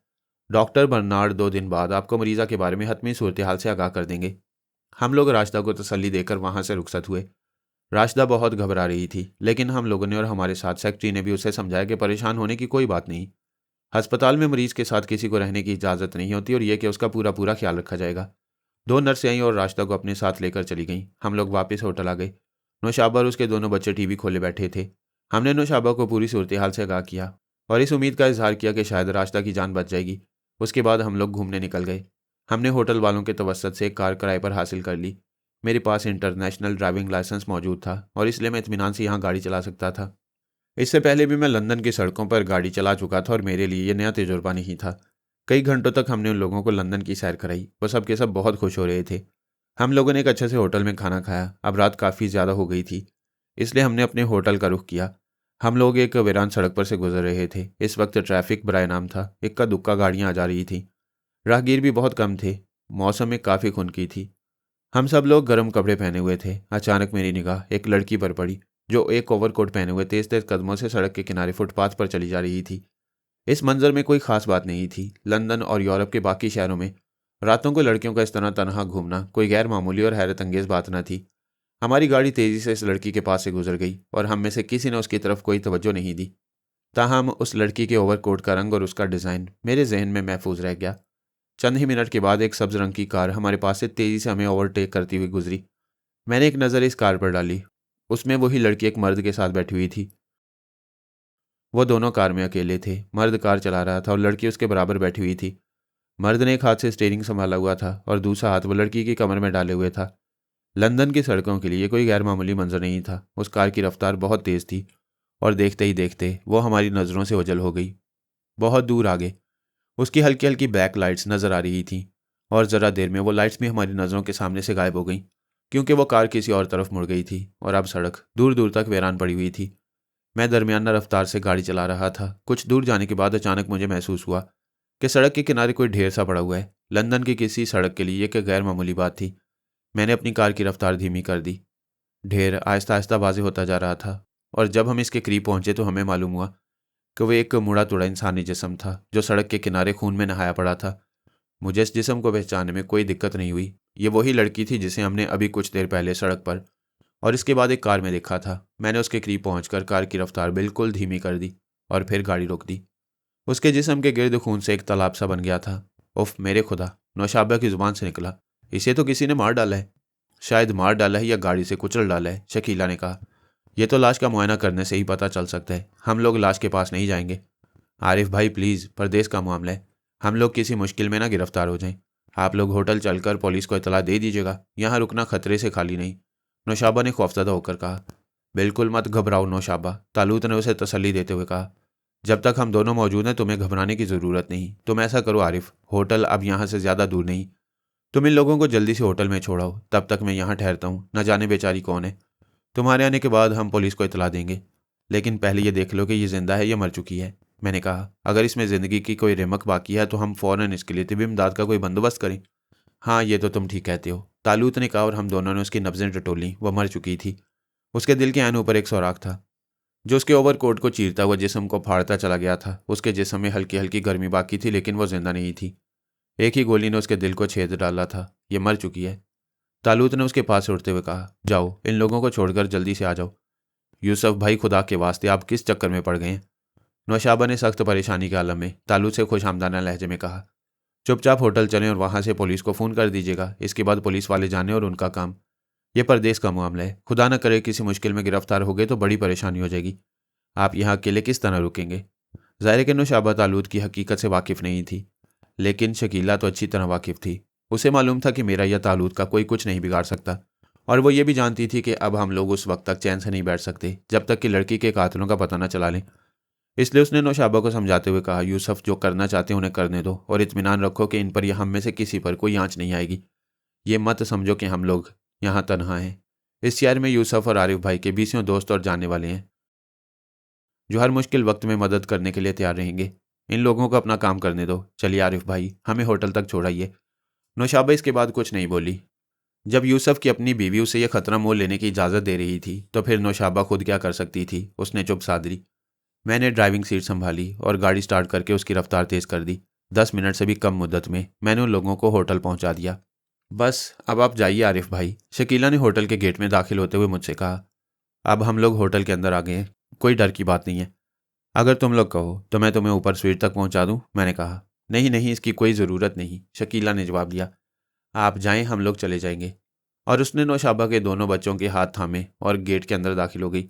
डॉक्टर बर्नार्ड 2 दिन बाद आपको मरीज़ा के बारे में हतमी सूरत हाल से आगाह कर देंगे। हम लोग राशिदा को तसल्ली देकर वहाँ से रुखसत हुए। राशिदा बहुत घबरा रही थी, लेकिन हम लोगों ने और हमारे साथ सेक्रेटरी ने भी उसे समझाया कि परेशान होने की कोई बात नहीं। अस्पताल में मरीज़ के साथ किसी को रहने की इजाज़त नहीं होती और यह कि उसका पूरा पूरा ख्याल रखा जाएगा। 2 नर्सें आईं और राशिदा को अपने साथ लेकर चली गईं। हम लोग वापस होटल आ गए। नौशाबा और उसके दोनों बच्चे टीवी खोले बैठे थे। हमने नौशाबा को पूरी सूरत हाल से आगाह किया और इस उम्मीद का इजहार किया कि शायद राशिदा की जान बच जाएगी। उसके बाद हम लोग घूमने निकल गए। हमने होटल वालों के तवस्सुत से एक कार किराए पर हासिल कर ली। मेरे पास इंटरनेशनल ड्राइविंग लाइसेंस मौजूद था और इसलिए मैं इत्मीनान से यहाँ गाड़ी चला सकता था। इससे पहले भी मैं लंदन की सड़कों पर गाड़ी चला चुका था और मेरे लिए ये नया तजुर्बा नहीं था। कई घंटों तक हमने उन लोगों को लंदन की सैर कराई। वो सब के सब बहुत खुश हो रहे थे। हम लोगों ने एक अच्छे से होटल में खाना खाया। अब रात काफ़ी ज़्यादा हो गई थी, इसलिए हमने अपने होटल का रुख किया। हम लोग एक वीरान सड़क पर से गुजर रहे थे। इस वक्त ट्रैफिक बराए नाम था। इक्का दुक्का गाड़ियाँ आ जा रही थीं। राहगीर भी बहुत कम थे। मौसम में काफ़ी खुनकी थी। हम सब लोग गर्म कपड़े पहने हुए थे। अचानक मेरी निगाह एक लड़की पर पड़ी जो एक ओवरकोट पहने हुए तेज तेज कदमों से सड़क के किनारे फुटपाथ पर चली जा रही थी। इस मंजर में कोई खास बात नहीं थी। लंदन और यूरोप के बाकी शहरों में रातों को लड़कियों का इस तरह तनहा घूमना कोई गैर मामूली और हैरत अंगेज बात न थी। हमारी गाड़ी तेजी से इस लड़की के पास से गुजर गई और हम में से किसी ने उसकी तरफ कोई तवज्जो नहीं दी। ताहम उस लड़की के ओवरकोट का रंग और उसका डिज़ाइन मेरे जहन में महफूज रह गया। चंद ही मिनट के बाद एक सब्ज रंग की कार हमारे पास से तेज़ी से हमें ओवरटेक करती हुई गुजरी। मैंने एक नज़र इस कार पर डाली। उसमें वही लड़की एक मर्द के साथ बैठी हुई थी। वो दोनों कार में अकेले थे। मर्द कार चला रहा था और लड़की उसके बराबर बैठी हुई थी। मर्द ने एक हाथ से स्टीयरिंग संभाला हुआ था और दूसरा हाथ वो लड़की की कमर में डाले हुए था। लंदन की सड़कों के लिए कोई गैर मामूली मंजर नहीं था। उस कार की रफ्तार बहुत तेज़ थी और देखते ही देखते वो हमारी नज़रों से ओझल हो गई। बहुत दूर आगे उसकी हल्की हल्की बैक लाइट्स नज़र आ रही थीं और ज़रा देर में वो लाइट्स भी हमारी नज़रों के सामने से गायब हो गईं, क्योंकि वो कार किसी और तरफ मुड़ गई थी और अब सड़क दूर दूर तक वीरान पड़ी हुई थी। मैं दरमियाना रफ्तार से गाड़ी चला रहा था। कुछ दूर जाने के बाद अचानक मुझे महसूस हुआ कि सड़क के किनारे कोई ढेर सा पड़ा हुआ है। लंदन की किसी सड़क के लिए एक गैर मामूली बात थी। मैंने अपनी कार की रफ्तार धीमी कर दी। ढेर आहिस्ता आहिस्ता वाज़ेह होता जा रहा था और जब हम इसके करीब पहुंचे तो हमें मालूम हुआ कि वह एक मुड़ा तुड़ा इंसानी जिस्म था जो सड़क के किनारे खून में नहाया पड़ा था। मुझे इस जिस्म को पहचानने में कोई दिक्कत नहीं हुई। ये वही लड़की थी जिसे हमने अभी कुछ देर पहले सड़क पर और इसके बाद एक कार में देखा था। मैंने उसके करीब पहुंचकर कार की रफ्तार बिल्कुल धीमी कर दी और फिर गाड़ी रोक दी। उसके जिस्म के गिर्द खून से एक तालाब सा बन गया था। उफ मेरे खुदा, नौशाबा की जुबान से निकला। इसे तो किसी ने मार डाला है। शायद मार डाला है या गाड़ी से कुचल डाला है, शकीला ने कहा। यह तो लाश का मुआयना करने से ही पता चल सकता है। हम लोग लाश के पास नहीं जाएंगे। आरिफ भाई प्लीज़, परदेश का मामला है। हम लोग किसी मुश्किल में ना गिरफ्तार हो जाएं। आप लोग होटल चलकर पुलिस को इतला दे दीजिएगा। यहाँ रुकना खतरे से खाली नहीं। नौशाबा ने खौफजदा होकर कहा। बिल्कुल मत घबराओ नौशाबा, तालूत ने उसे तसल्ली देते हुए कहा। जब तक हम दोनों मौजूद हैं तुम्हें घबराने की ज़रूरत नहीं। तुम ऐसा करो आरिफ, होटल अब यहाँ से ज़्यादा दूर नहीं। तुम इन लोगों को जल्दी से होटल में छोड़ाओ, तब तक मैं यहाँ ठहरता हूँ। न जाने बेचारी कौन है। तुम्हारे आने के बाद हम पुलिस को इतला देंगे, लेकिन पहले ये देख लो कि ये जिंदा है या मर चुकी है। मैंने कहा, अगर इसमें ज़िंदगी की कोई रिमक बाकी है तो हम फ़ौरन इसके लिए तिबी इमदाद का कोई बंदोबस्त करें। हाँ, ये तो तुम ठीक कहते हो, तालूत ने कहा और हम दोनों ने उसकी नब्ज़ें टटोलीं। वह मर चुकी थी। उसके दिल के ऐन ऊपर एक सुराख था जो उसके ओवरकोट को चीरता हुआ जिस्म को फाड़ता चला गया था। उसके जिस्म में हल्की हल्की गर्मी बाकी थी, लेकिन वो जिंदा नहीं थी। एक ही गोली ने उसके दिल को छेद डाला था। ये मर चुकी है। तालूत ने उसके पास से उठते हुए कहा, जाओ इन लोगों को छोड़कर जल्दी से आ जाओ। यूसुफ भाई, खुदा के वास्ते आप किस चक्कर में पड़ गए हैं? नौशाबा ने सख्त परेशानी के आलम में तालूत से खुशामदाना लहजे में कहा। चुपचाप होटल चलें और वहाँ से पुलिस को फ़ोन कर दीजिएगा। इसके बाद पुलिस वाले जाने और उनका काम। यह परदेश का मामला है। खुदा न करे किसी मुश्किल में गिरफ्तार हो गए तो बड़ी परेशानी हो जाएगी। आप यहाँ अकेले किस तरह रुकेंगे? ज़ाहिर है कि नौशाबा तालूत की हकीकत से वाकिफ़ नहीं थी, लेकिन शकीला तो अच्छी तरह वाकिफ़ थी। उसे मालूम था कि मेरा या तालूत का कोई कुछ नहीं बिगाड़ सकता, और वो ये भी जानती थी कि अब हम लोग उस वक्त तक चैन से नहीं बैठ सकते जब तक कि लड़की के कातिलों का पता न चला लें। इसलिए उसने नौशाबा को समझाते हुए कहा, यूसुफ, जो करना चाहते हैं उन्हें करने दो और इत्मीनान रखो कि इन पर या हम में से किसी पर कोई आंच नहीं आएगी। ये मत समझो कि हम लोग यहाँ तनहा हैं। इस शहर में यूसुफ और आरिफ भाई के बीसियों दोस्त और जानने वाले हैं जो हर मुश्किल वक्त में मदद करने के लिए तैयार रहेंगे। इन लोगों को अपना काम करने दो। चलिए आरिफ भाई, हमें होटल तक छोड़ाइए। नौशाबा इसके बाद कुछ नहीं बोली। जब यूसुफ की अपनी बीवी उसे यह खतरा मोल लेने की इजाज़त दे रही थी तो फिर नौशाबा खुद क्या कर सकती थी? उसने चुप साध ली। मैंने ड्राइविंग सीट संभाली और गाड़ी स्टार्ट करके उसकी रफ्तार तेज़ कर दी। 10 मिनट से भी कम मुद्दत में मैंने उन लोगों को होटल पहुंचा दिया। बस अब आप जाइए आरिफ भाई, शकीला ने होटल के गेट में दाखिल होते हुए मुझसे कहा। अब हम लोग होटल के अंदर आ गए हैं, कोई डर की बात नहीं है। अगर तुम लोग कहो तो मैं तुम्हें ऊपर स्वीट तक पहुंचा दूं, मैंने कहा। नहीं नहीं, इसकी कोई ज़रूरत नहीं, शकीला ने जवाब दिया। आप जाएं, हम लोग चले जाएंगे। और उसने नौशाबा के दोनों बच्चों के हाथ थामे और गेट के अंदर दाखिल हो गई।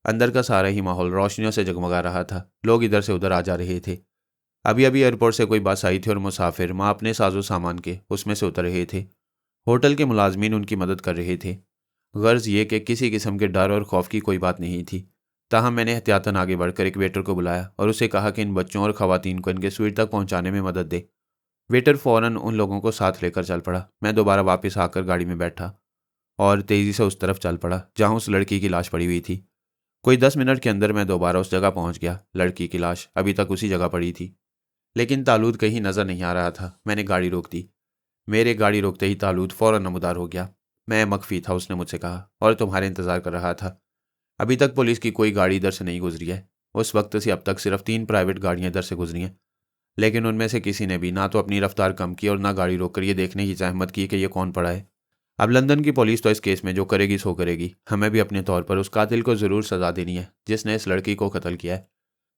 अंदर का सारा ही माहौल रोशनियों से जगमगा रहा था। लोग इधर से उधर आ जा रहे थे। अभी अभी एयरपोर्ट से कोई बस आई थी और मुसाफिर माँ अपने साजो सामान के उसमें से उतर रहे थे। होटल के मुलाजमीन उनकी मदद कर रहे थे। गर्ज ये कि किसी किस्म के डर और खौफ की कोई बात नहीं थी। ताहम मैंने एहतियातन आगे बढ़कर एक वेटर को बुलाया और उसे कहा कि इन बच्चों और ख़वातीन को इनके स्वीट तक पहुंचाने में मदद दे। वेटर फ़ौरन उन लोगों को साथ लेकर चल पड़ा। मैं दोबारा वापस आकर गाड़ी में बैठा और तेज़ी से उस तरफ चल पड़ा जहाँ उस लड़की की लाश पड़ी हुई थी। कोई 10 मिनट के अंदर मैं दोबारा उस जगह पहुंच गया। लड़की की लाश अभी तक उसी जगह पड़ी थी, लेकिन तालूद कहीं नज़र नहीं आ रहा था। मैंने गाड़ी रोक दी। मेरे गाड़ी रोकते ही तालूद फ़ौरन नमूदार हो गया। मैं मख्फी था, उसने मुझसे कहा, और तुम्हारे इंतज़ार कर रहा था। अभी तक पुलिस की कोई गाड़ी इधर से नहीं गुजरी है। उस वक्त से अब तक सिर्फ 3 प्राइवेट गाड़ियाँ इधर से गुजरी हैं, लेकिन उनमें से किसी ने भी ना तो अपनी रफ्तार कम की और ना गाड़ी रोककर ये देखने की जहमत की कि ये कौन पड़ा है। अब लंदन की पुलिस तो इस केस में जो करेगी सो करेगी। हमें भी अपने तौर पर उस कातिल को ज़रूर सज़ा देनी है जिसने इस लड़की को कत्ल किया है।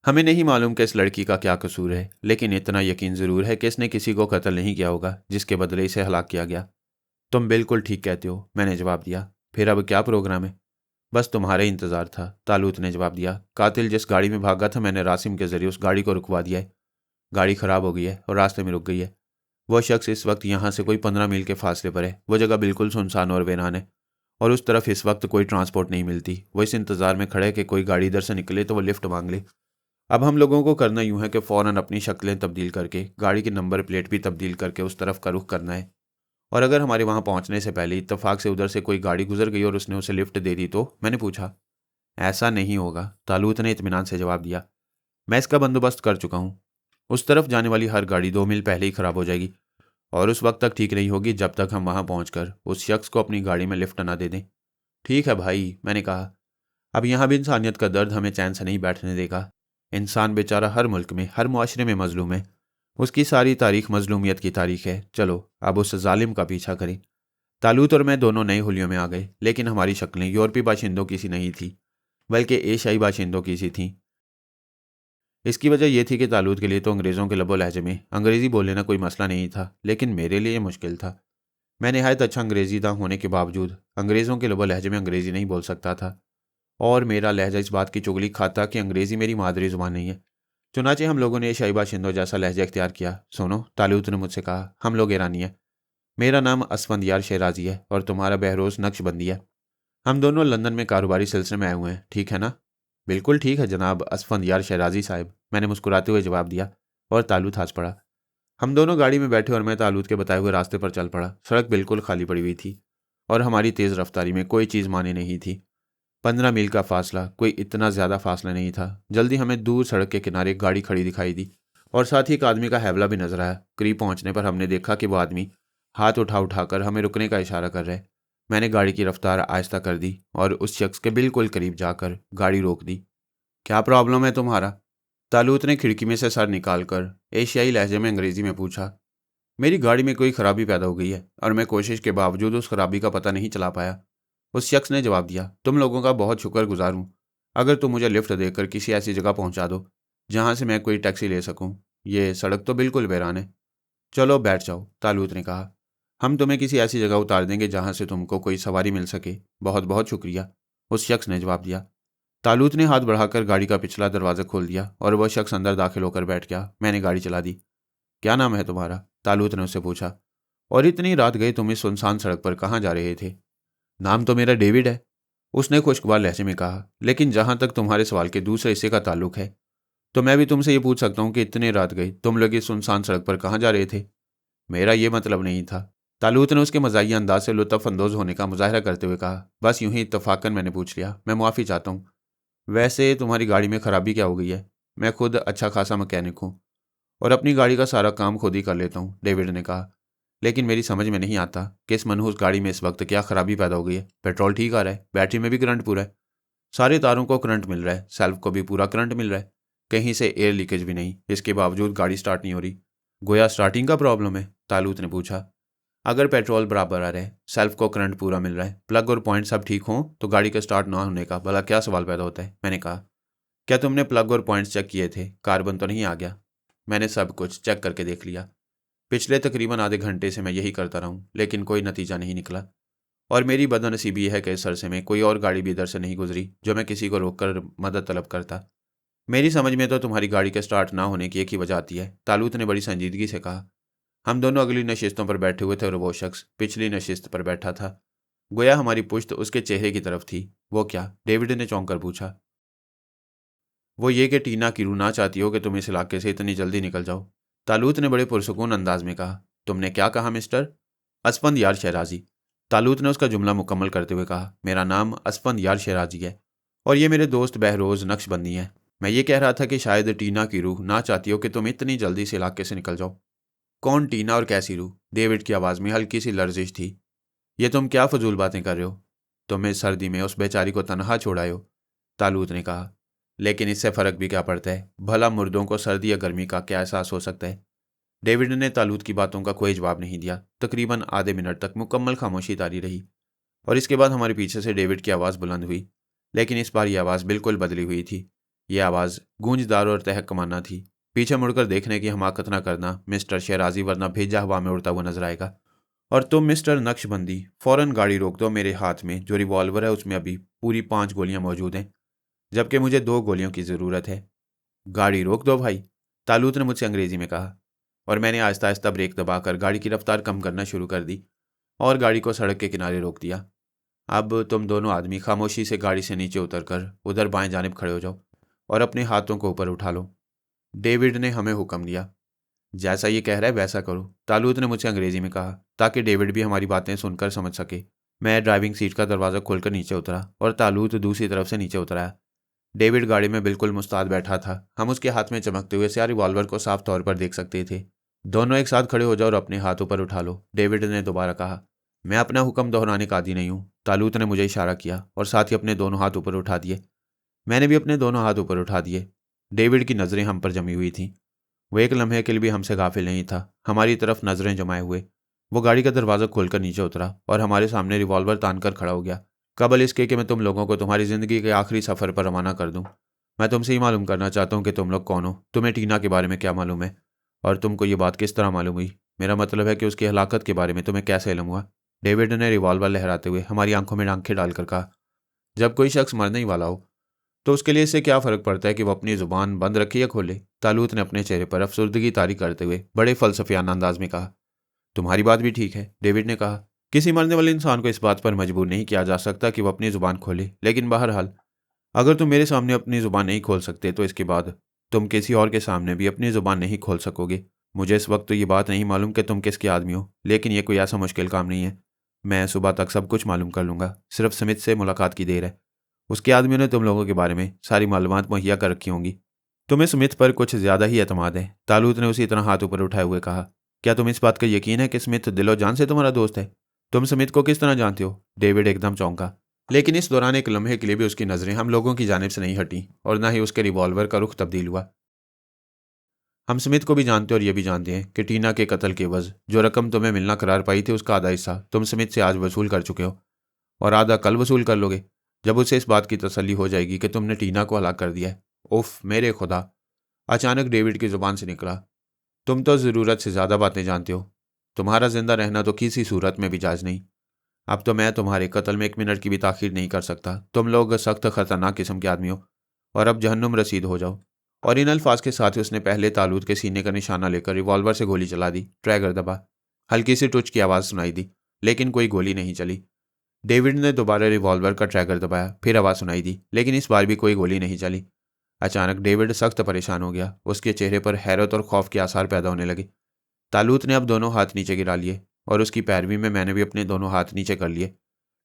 हमें नहीं मालूम कि इस लड़की का क्या कसूर है, लेकिन इतना यकीन ज़रूर है कि इसने किसी को कत्ल नहीं किया होगा जिसके बदले इसे हलाक किया गया। तुम बिल्कुल ठीक कहते हो, मैंने जवाब दिया। फिर अब क्या प्रोग्राम है? बस तुम्हारा ही इंतज़ार था, तालूत ने जवाब दिया। कातिल जिस गाड़ी में भागा था, मैंने रासिम के ज़रिए उस गाड़ी को रुकवा दिया है। गाड़ी ख़राब हो गई है और रास्ते में रुक गई है। वह शख्स इस वक्त यहाँ से कोई 15 मील के फासले पर है। वह जगह बिल्कुल सुनसान और वीरान है और उस तरफ इस वक्त कोई ट्रांसपोर्ट नहीं मिलती। वो इस इंतज़ार में खड़े है कि कोई गाड़ी इधर से निकले तो वो लिफ्ट मांग ले। अब हम लोगों को करना यूं है कि फ़ौरन अपनी शक्लें तब्दील करके, गाड़ी की नंबर प्लेट भी तब्दील करके उस तरफ का रुख करना है। और अगर हमारे वहाँ पहुँचने से पहले इत्तेफाक से उधर से कोई गाड़ी गुजर गई और उसने उसे लिफ्ट दे दी तो? मैंने पूछा। ऐसा नहीं होगा, तालूत ने इत्मीनान से जवाब दिया। मैं इसका बंदोबस्त कर चुका हूँ। उस तरफ जाने वाली हर गाड़ी 2 मील पहले ही ख़राब हो जाएगी और उस वक्त तक ठीक नहीं होगी जब तक हम वहाँ पहुँचकर उस शख्स को अपनी गाड़ी में लिफ्ट ना दे दें। ठीक है भाई, मैंने कहा। अब यहाँ भी इंसानियत का दर्द हमें चैन से नहीं बैठने देगा। इंसान बेचारा हर मुल्क में, हर मुआशरे में मजलूम है। उसकी सारी तारीख मजलूमियत की तारीख है। चलो अब उस जालिम का पीछा करें। तालूत और मैं दोनों नए हुलियों में आ गए, लेकिन हमारी शक्लें यूरोपीय बाशिंदों की सी नहीं थी, बल्कि एशियाई बाशिंदों की सी थीं। इसकी वजह यह थी कि तालूत के लिए तो अंग्रेज़ों के लबो लहजे में अंग्रेज़ी बोल लेना कोई मसला नहीं था, लेकिन मेरे लिए मुश्किल था। मैं नहायत अच्छा अंग्रेज़ीदा होने के बावजूद अंग्रेज़ों के लबो लहजे में अंग्रेज़ी नहीं बोल सकता था, और मेरा लहजा इस बात की चुगली खाता कि अंग्रेज़ी मेरी मादरी ज़ुबान नहीं है। चुनाचे हम लोगों ने एशियाई बाशिंदों जैसा लहजा इख्तियार किया। सुनो, तालूत ने मुझसे कहा, हम लोग ईरानी हैं। मेरा नाम असफंदियार शहराजी है और तुम्हारा बहरोज़ नक्शबंदी है। हम दोनों लंदन में कारोबारी सिलसिले में आए हुए हैं, ठीक है ना? बिल्कुल ठीक है जनाब असफंदियार शहराजी साहब, मैंने मुस्कुराते हुए जवाब दिया और तालूत हंस पड़ा। हम दोनों गाड़ी में बैठे और मैं तालूत के बताए हुए रास्ते पर चल पड़ा। सड़क बिल्कुल खाली पड़ी हुई थी और हमारी तेज़ रफ्तारी में कोई चीज़ माने नहीं थी। 15 मील का फासला कोई इतना ज़्यादा फासला नहीं था। जल्दी हमें दूर सड़क के किनारे एक गाड़ी खड़ी दिखाई दी और साथ ही एक आदमी का हैवला भी नजर आया। करीब पहुंचने पर हमने देखा कि वो आदमी हाथ उठाकर हमें रुकने का इशारा कर रहा है। मैंने गाड़ी की रफ्तार आहिस्ता कर दी और उस शख्स के बिल्कुल करीब जाकर गाड़ी रोक दी। क्या प्रॉब्लम है तुम्हारा? तालूत ने खिड़की में से सर निकालकर एशियाई लहजे में अंग्रेजी में पूछा। मेरी गाड़ी में कोई खराबी पैदा हो गई है और मैं कोशिश के बावजूद उस खराबी का पता नहीं चला पाया। उस शख्स ने जवाब दिया। तुम लोगों का बहुत शुक्रगुजार हूँ। अगर तुम मुझे लिफ्ट देकर किसी ऐसी जगह पहुँचा दो जहाँ से मैं कोई टैक्सी ले सकूँ। ये सड़क तो बिल्कुल वीरान है। चलो बैठ जाओ, तालूत ने कहा। हम तुम्हें किसी ऐसी जगह उतार देंगे जहाँ से तुमको कोई सवारी मिल सके। बहुत बहुत शुक्रिया, उस शख्स ने जवाब दिया। तालूत ने हाथ बढ़ाकर गाड़ी का पिछला दरवाज़ा खोल दिया और वह शख्स अंदर दाखिल होकर बैठ गया। मैंने गाड़ी चला दी। क्या नाम है तुम्हारा? तालूत ने उससे पूछा। और इतनी रात गए तुम इस सुनसान सड़क पर कहाँ जा रहे थे? नाम तो मेरा डेविड है, उसने खुशगवार लहजे में कहा। लेकिन जहाँ तक तुम्हारे सवाल के दूसरे हिस्से का ताल्लुक है, तो मैं भी तुमसे ये पूछ सकता हूँ कि इतने रात गए तुम लोग इस सुनसान सड़क पर कहाँ जा रहे थे? मेरा ये मतलब नहीं था, तालूत ने उसके मज़ाहिया अंदाज से लुत्फ़ अंदोज़ होने का मुजाहरा करते हुए कहा। बस यूं ही इत्तफाकन मैंने पूछ लिया। मैं मुआफ़ी चाहता हूँ। वैसे तुम्हारी गाड़ी में ख़राबी क्या हो गई है? मैं खुद अच्छा खासा मैकेनिक हूँ और अपनी गाड़ी का सारा काम खुद ही कर लेता हूँ, डेविड ने कहा। लेकिन मेरी समझ में नहीं आता कि इस मनहूस गाड़ी में इस वक्त क्या ख़राबी पैदा हो गई है। पेट्रोल ठीक आ रहा है, बैटरी में भी करंट पूरा है, सारे तारों को करंट मिल रहा है, सेल्फ को भी पूरा करंट मिल रहा है, कहीं से एयर लीकेज भी नहीं। इसके बावजूद गाड़ी स्टार्ट नहीं हो रही। गोया स्टार्टिंग का प्रॉब्लम है? तालूत ने पूछा। अगर पेट्रोल बराबर आ रहा है, सेल्फ को करंट पूरा मिल रहा है, प्लग और पॉइंट सब ठीक हों तो गाड़ी के स्टार्ट ना होने का भला क्या सवाल पैदा होता है? मैंने कहा। क्या तुमने प्लग और पॉइंट्स चेक किए थे? कार्बन तो नहीं आ गया? मैंने सब कुछ चेक करके देख लिया। पिछले तकरीबन आधे घंटे से मैं यही करता रहा हूँ, लेकिन कोई नतीजा नहीं निकला। और मेरी बदनसीबी है कि इस अरसे में कोई और गाड़ी भी इधर से नहीं गुजरी जो मैं किसी को रोककर मदद तलब करता। मेरी समझ में तो तुम्हारी गाड़ी के स्टार्ट ना होने की एक ही वजह आती है, तालूत ने बड़ी संजीदगी से कहा। हम दोनों अगली नशिस्तों पर बैठे हुए थे और वो शख्स पिछली नशिस्त पर बैठा था। गोया हमारी पुश्त उसके चेहरे की तरफ थी। वो क्या? डेविड ने चौंक कर पूछा। वो ये कि टीना की रूह ना चाहती हो कि तुम इस इलाके से इतनी जल्दी निकल जाओ, तालूत ने बड़े पुरसुकून अंदाज में कहा। तुमने क्या कहा मिस्टर? असफंद यार शहराजी, तालूत ने उसका जुमला मुकम्मल करते हुए कहा। मेरा नाम असफंद यार शहराजी है और ये मेरे दोस्त बहरोज़ नक्शबंदी हैं। मैं ये कह रहा था कि शायद टीना की रूह ना चाहती हो कि तुम इतनी जल्दी से इलाके से निकल जाओ। कौन टीना और कैसी रूह? डेविड की आवाज़ में हल्की सी लर्जिश थी। ये तुम क्या फजूल बातें कर रहे हो? तुम इस सर्दी में उस बेचारी को तनहा छोड़ाए हो, तालूत ने कहा। लेकिन इससे फ़र्क भी क्या पड़ता है? भला मुर्दों को सर्दी या गर्मी का क्या एहसास हो सकता है? डेविड ने तालूत की बातों का कोई जवाब नहीं दिया। तकरीबन आधे मिनट तक मुकम्मल खामोशी तारी रही और इसके बाद हमारे पीछे से डेविड की आवाज़ बुलंद हुई, लेकिन इस बार यह आवाज़ बिल्कुल बदली हुई थी। ये आवाज़ गूंजदार और तहकमाना थी। पीछे मुड़कर देखने की हमाकत न करना मिस्टर शेराजी, वरना भेजा हवा में उड़ता हुआ नजर आएगा। और तुम मिस्टर नक्शबंदी, फौरन गाड़ी रोक दो। मेरे हाथ में जो रिवॉल्वर है उसमें अभी पूरी 5 गोलियां मौजूद हैं, जबकि मुझे 2 गोलियों की ज़रूरत है। गाड़ी रोक दो भाई, तालूत ने मुझसे अंग्रेजी में कहा, और मैंने आहिस्ता आहिस्ता ब्रेक दबाकर गाड़ी की रफ्तार कम करना शुरू कर दी और गाड़ी को सड़क के किनारे रोक दिया। अब तुम दोनों आदमी खामोशी से गाड़ी से नीचे उतरकर उधर बाएं जानिब खड़े हो जाओ और अपने हाथों को ऊपर उठा लो। डेविड ने हमें हुक्म दिया। जैसा ये कह रहा है वैसा करो, तालूत ने मुझसे अंग्रेजी में कहा, ताकि डेविड भी हमारी बातें सुनकर समझ सके। मैं ड्राइविंग सीट का दरवाज़ा खोलकर नीचे उतरा और तालूत दूसरी तरफ से नीचे उतराया। डेविड गाड़ी में बिल्कुल मुस्ताद बैठा था। हम उसके हाथ में चमकते हुए स्याह रिवॉल्वर को साफ तौर पर देख सकते थे। दोनों एक साथ खड़े हो जाओ और अपने हाथ ऊपर उठा लो, डेविड ने दोबारा कहा। मैं अपना हुक्म दोहराने का आदी नहीं हूँ। तालूत ने मुझे इशारा किया और साथ ही अपने दोनों हाथ ऊपर उठा दिए। मैंने भी अपने दोनों हाथ ऊपर उठा दिए। डेविड की नज़रें हम पर जमी हुई थीं। वो एक लम्हे के लिए भी हमसे गाफिल नहीं था, हमारी तरफ नज़रें जमाए हुए। वो गाड़ी का दरवाज़ा खोलकर नीचे उतरा और हमारे सामने रिवॉल्वर तान कर खड़ा हो गया। कबल इसके कि मैं तुम लोगों को तुम्हारी ज़िंदगी के आखिरी सफ़र पर रवाना कर दूं, मैं तुमसे ही मालूम करना चाहता हूँ कि तुम लोग कौन हो, तुम्हें टीना के बारे में क्या मालूम है, और तुमको ये बात किस तरह मालूम हुई। मेरा मतलब है कि उसकी हलाकत के बारे में तुम्हें कैसे इल्म हुआ। डेविड ने रिवॉल्वर लहराते हुए हमारी आंखों में आंखें डालकर कहा, जब कोई शख्स मरने ही वाला हो तो उसके लिए इससे क्या फ़र्क पड़ता है कि वो अपनी ज़ुबान बंद रखे या खोले। तालूत ने अपने चेहरे पर अफसुर्दगी तारी करते हुए बड़े फ़लसफ़ियाना अंदाज में कहा। तुम्हारी बात भी ठीक है, डेविड ने कहा। किसी मरने वाले इंसान को इस बात पर मजबूर नहीं किया जा सकता कि वो अपनी ज़ुबान खोले, लेकिन बहरहाल अगर तुम मेरे सामने अपनी ज़ुबान नहीं खोल सकते तो इसके बाद तुम किसी और के सामने भी अपनी ज़ुबान नहीं खोल सकोगे। मुझे इस वक्त तो ये बात नहीं मालूम कि तुम किसके आदमी हो, लेकिन यह कोई ऐसा मुश्किल काम नहीं है। मैं सुबह तक सब कुछ मालूम कर लूँगा। सिर्फ स्मिथ से मुलाकात की देर है। उसके आदमियों ने तुम लोगों के बारे में सारी मालूमात मुहैया कर रखी होंगी। तुम्हें स्मिथ पर कुछ ज़्यादा ही एतमाद है, तालूत ने उसी तरह हाथ ऊपर उठाए हुए कहा। क्या तुम इस बात का यकीन है कि स्मिथ दिलो जान से तुम्हारा दोस्त है? तुम स्मिथ को किस तरह जानते हो? डेविड एकदम चौंका, लेकिन इस दौरान एक लम्हे के लिए भी उसकी नज़रें हम लोगों की जानिब से नहीं हटी और न ही उसके रिवॉल्वर का रुख तब्दील हुआ। हम स्मिथ को भी जानते और ये भी जानते हैं कि टीना के कत्ल के एवज जो रकम तुम्हें मिलना करार पाई थी उसका आधा हिस्सा तुम स्मिथ से आज वसूल कर चुके हो, और आधा कल वसूल कर लोगे जब उसे इस बात की तसल्ली हो जाएगी कि तुमने टीना को हलाक कर दिया है। उफ मेरे खुदा, अचानक डेविड की जुबान से निकला। तुम तो ज़रूरत से ज़्यादा बातें जानते हो। तुम्हारा जिंदा रहना तो किसी सूरत में भी जायज़ नहीं। अब तो मैं तुम्हारे कत्ल में 1 मिनट की भी ताखीर नहीं कर सकता। तुम लोग सख्त खतरनाक किस्म के आदमी हो, और अब जहन्नुम रसीद हो जाओ। और इन अल्फाज के साथ ही उसने पहले तालूत के सीने का निशाना लेकर रिवॉल्वर से गोली चला दी। ट्रैगर दबा। हल्की सी टुच की आवाज़ सुनाई दी, लेकिन कोई गोली नहीं चली। डेविड ने दोबारा रिवॉल्वर का ट्रैगर दबाया, फिर आवाज़ सुनाई दी, लेकिन इस बार भी कोई गोली नहीं चली। अचानक डेविड सख्त परेशान हो गया। उसके चेहरे पर हैरत और खौफ के आसार पैदा होने लगे। तालूत ने अब दोनों हाथ नीचे गिरा लिए और उसकी पैरवी में मैंने भी अपने दोनों हाथ नीचे कर लिए।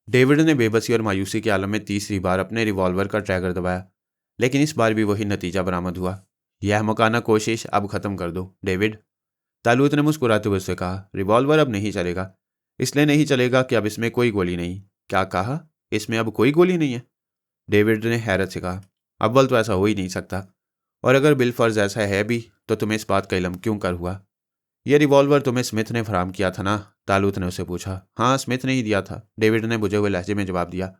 डेविड ने बेबसी और मायूसी के आलम में तीसरी बार अपने रिवॉल्वर का ट्रैगर दबाया, लेकिन इस बार भी वही नतीजा बरामद हुआ। यह मकाना कोशिश अब ख़त्म कर दो डेविड, तालूत ने मुस्कुराते हुए उससे कहा। रिवॉल्वर अब नहीं चलेगा। इसलिए नहीं चलेगा कि अब इसमें कोई गोली नहीं। क्या कहा? इसमें अब कोई गोली नहीं है? डेविड ने हैरत से कहा। अव्वल तो ऐसा हो ही नहीं सकता, और अगर बिलफर्ज ऐसा है भी तो तुम्हें इस बात का इल्म क्यों कर हुआ? यह रिवॉल्वर तुम्हें स्मिथ ने फराहम किया था ना? तालूत ने उससे पूछा। हाँ, स्मिथ ने ही दिया था, डेविड ने बुझे हुए लहजे में जवाब दिया।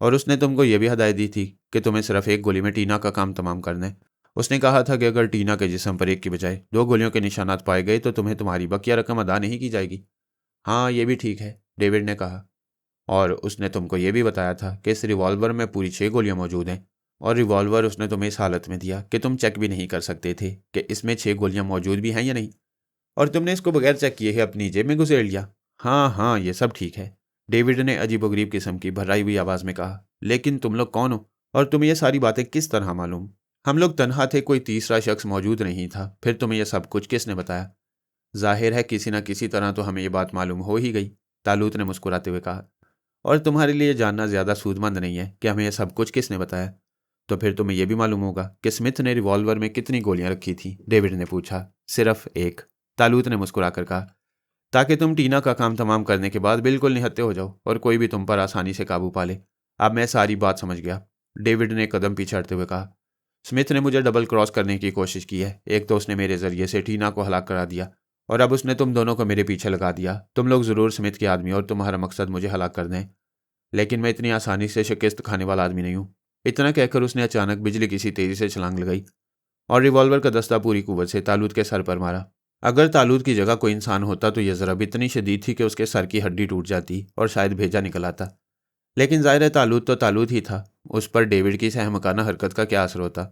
और उसने तुमको यह भी हदायत दी थी कि तुम्हें सिर्फ एक गोली में टीना का काम तमाम करना है। उसने कहा था कि अगर टीना के जिस्म पर एक की बजाय 2 गोलियों के निशानात पाए गए तो तुम्हें तुम्हारी बकिया रकम अदा नहीं की जाएगी। हाँ, ये भी ठीक है, डेविड ने कहा। और उसने तुमको ये भी बताया था कि इस रिवॉल्वर में पूरी 6 गोलियां मौजूद हैं, और रिवॉल्वर उसने तुम्हें इस हालत में दिया कि तुम चेक भी नहीं कर सकते थे कि इसमें 6 गोलियां मौजूद भी हैं या नहीं, और तुमने इसको बगैर चेक किए ही अपनी जेब में घुसेड़ लिया। हाँ हाँ, ये सब ठीक है, डेविड ने अजीबोगरीब किस्म की भर्राई हुई आवाज़ में कहा। लेकिन तुम लोग कौन हो, और तुम्हें ये सारी बातें किस तरह मालूम? हम लोग तन्हा थे, कोई तीसरा शख्स मौजूद नहीं था। फिर तुम्हें यह सब कुछ किसने बताया? जाहिर है किसी न किसी तरह तो हमें ये बात मालूम हो ही गई, तालूत ने मुस्कुराते हुए कहा। और तुम्हारे लिए जानना ज़्यादा सूदमंद नहीं है कि हमें यह सब कुछ किसने बताया। तो फिर तुम्हें यह भी मालूम होगा कि स्मिथ ने रिवॉल्वर में कितनी गोलियां रखी थी, डेविड ने पूछा। सिर्फ एक, तालूत ने मुस्कुराकर कहा, ताकि तुम टीना का काम तमाम करने के बाद बिल्कुल निहत्ते हो जाओ और कोई भी तुम पर आसानी से काबू पा ले। अब मैं सारी बात समझ गया, डेविड ने कदम पीछे हटते हुए कहा। स्मिथ ने मुझे डबल क्रॉस करने की कोशिश की है। एक तो उसने मेरे जरिए से टीना को हलाक करा दिया, और अब उसने तुम दोनों को मेरे पीछे लगा दिया। तुम लोग ज़रूर स्मिथ के आदमी और तुम्हारा मकसद मुझे हलाक करना है, लेकिन मैं इतनी आसानी से शिकस्त खाने वाला आदमी नहीं हूँ। इतना कहकर उसने अचानक बिजली की सी तेजी से छलांग लगाई और रिवॉल्वर का दस्ता पूरी कुव्वत से तालूत के सर पर मारा। अगर तालूत की जगह कोई इंसान होता तो यह ज़रब इतनी शदीद थी कि उसके सर की हड्डी टूट जाती और शायद भेजा निकल आता। लेकिन जाहिर है तालूत तो तालूत ही था, उस पर डेविड की सहमकाना हरकत का क्या असर होता।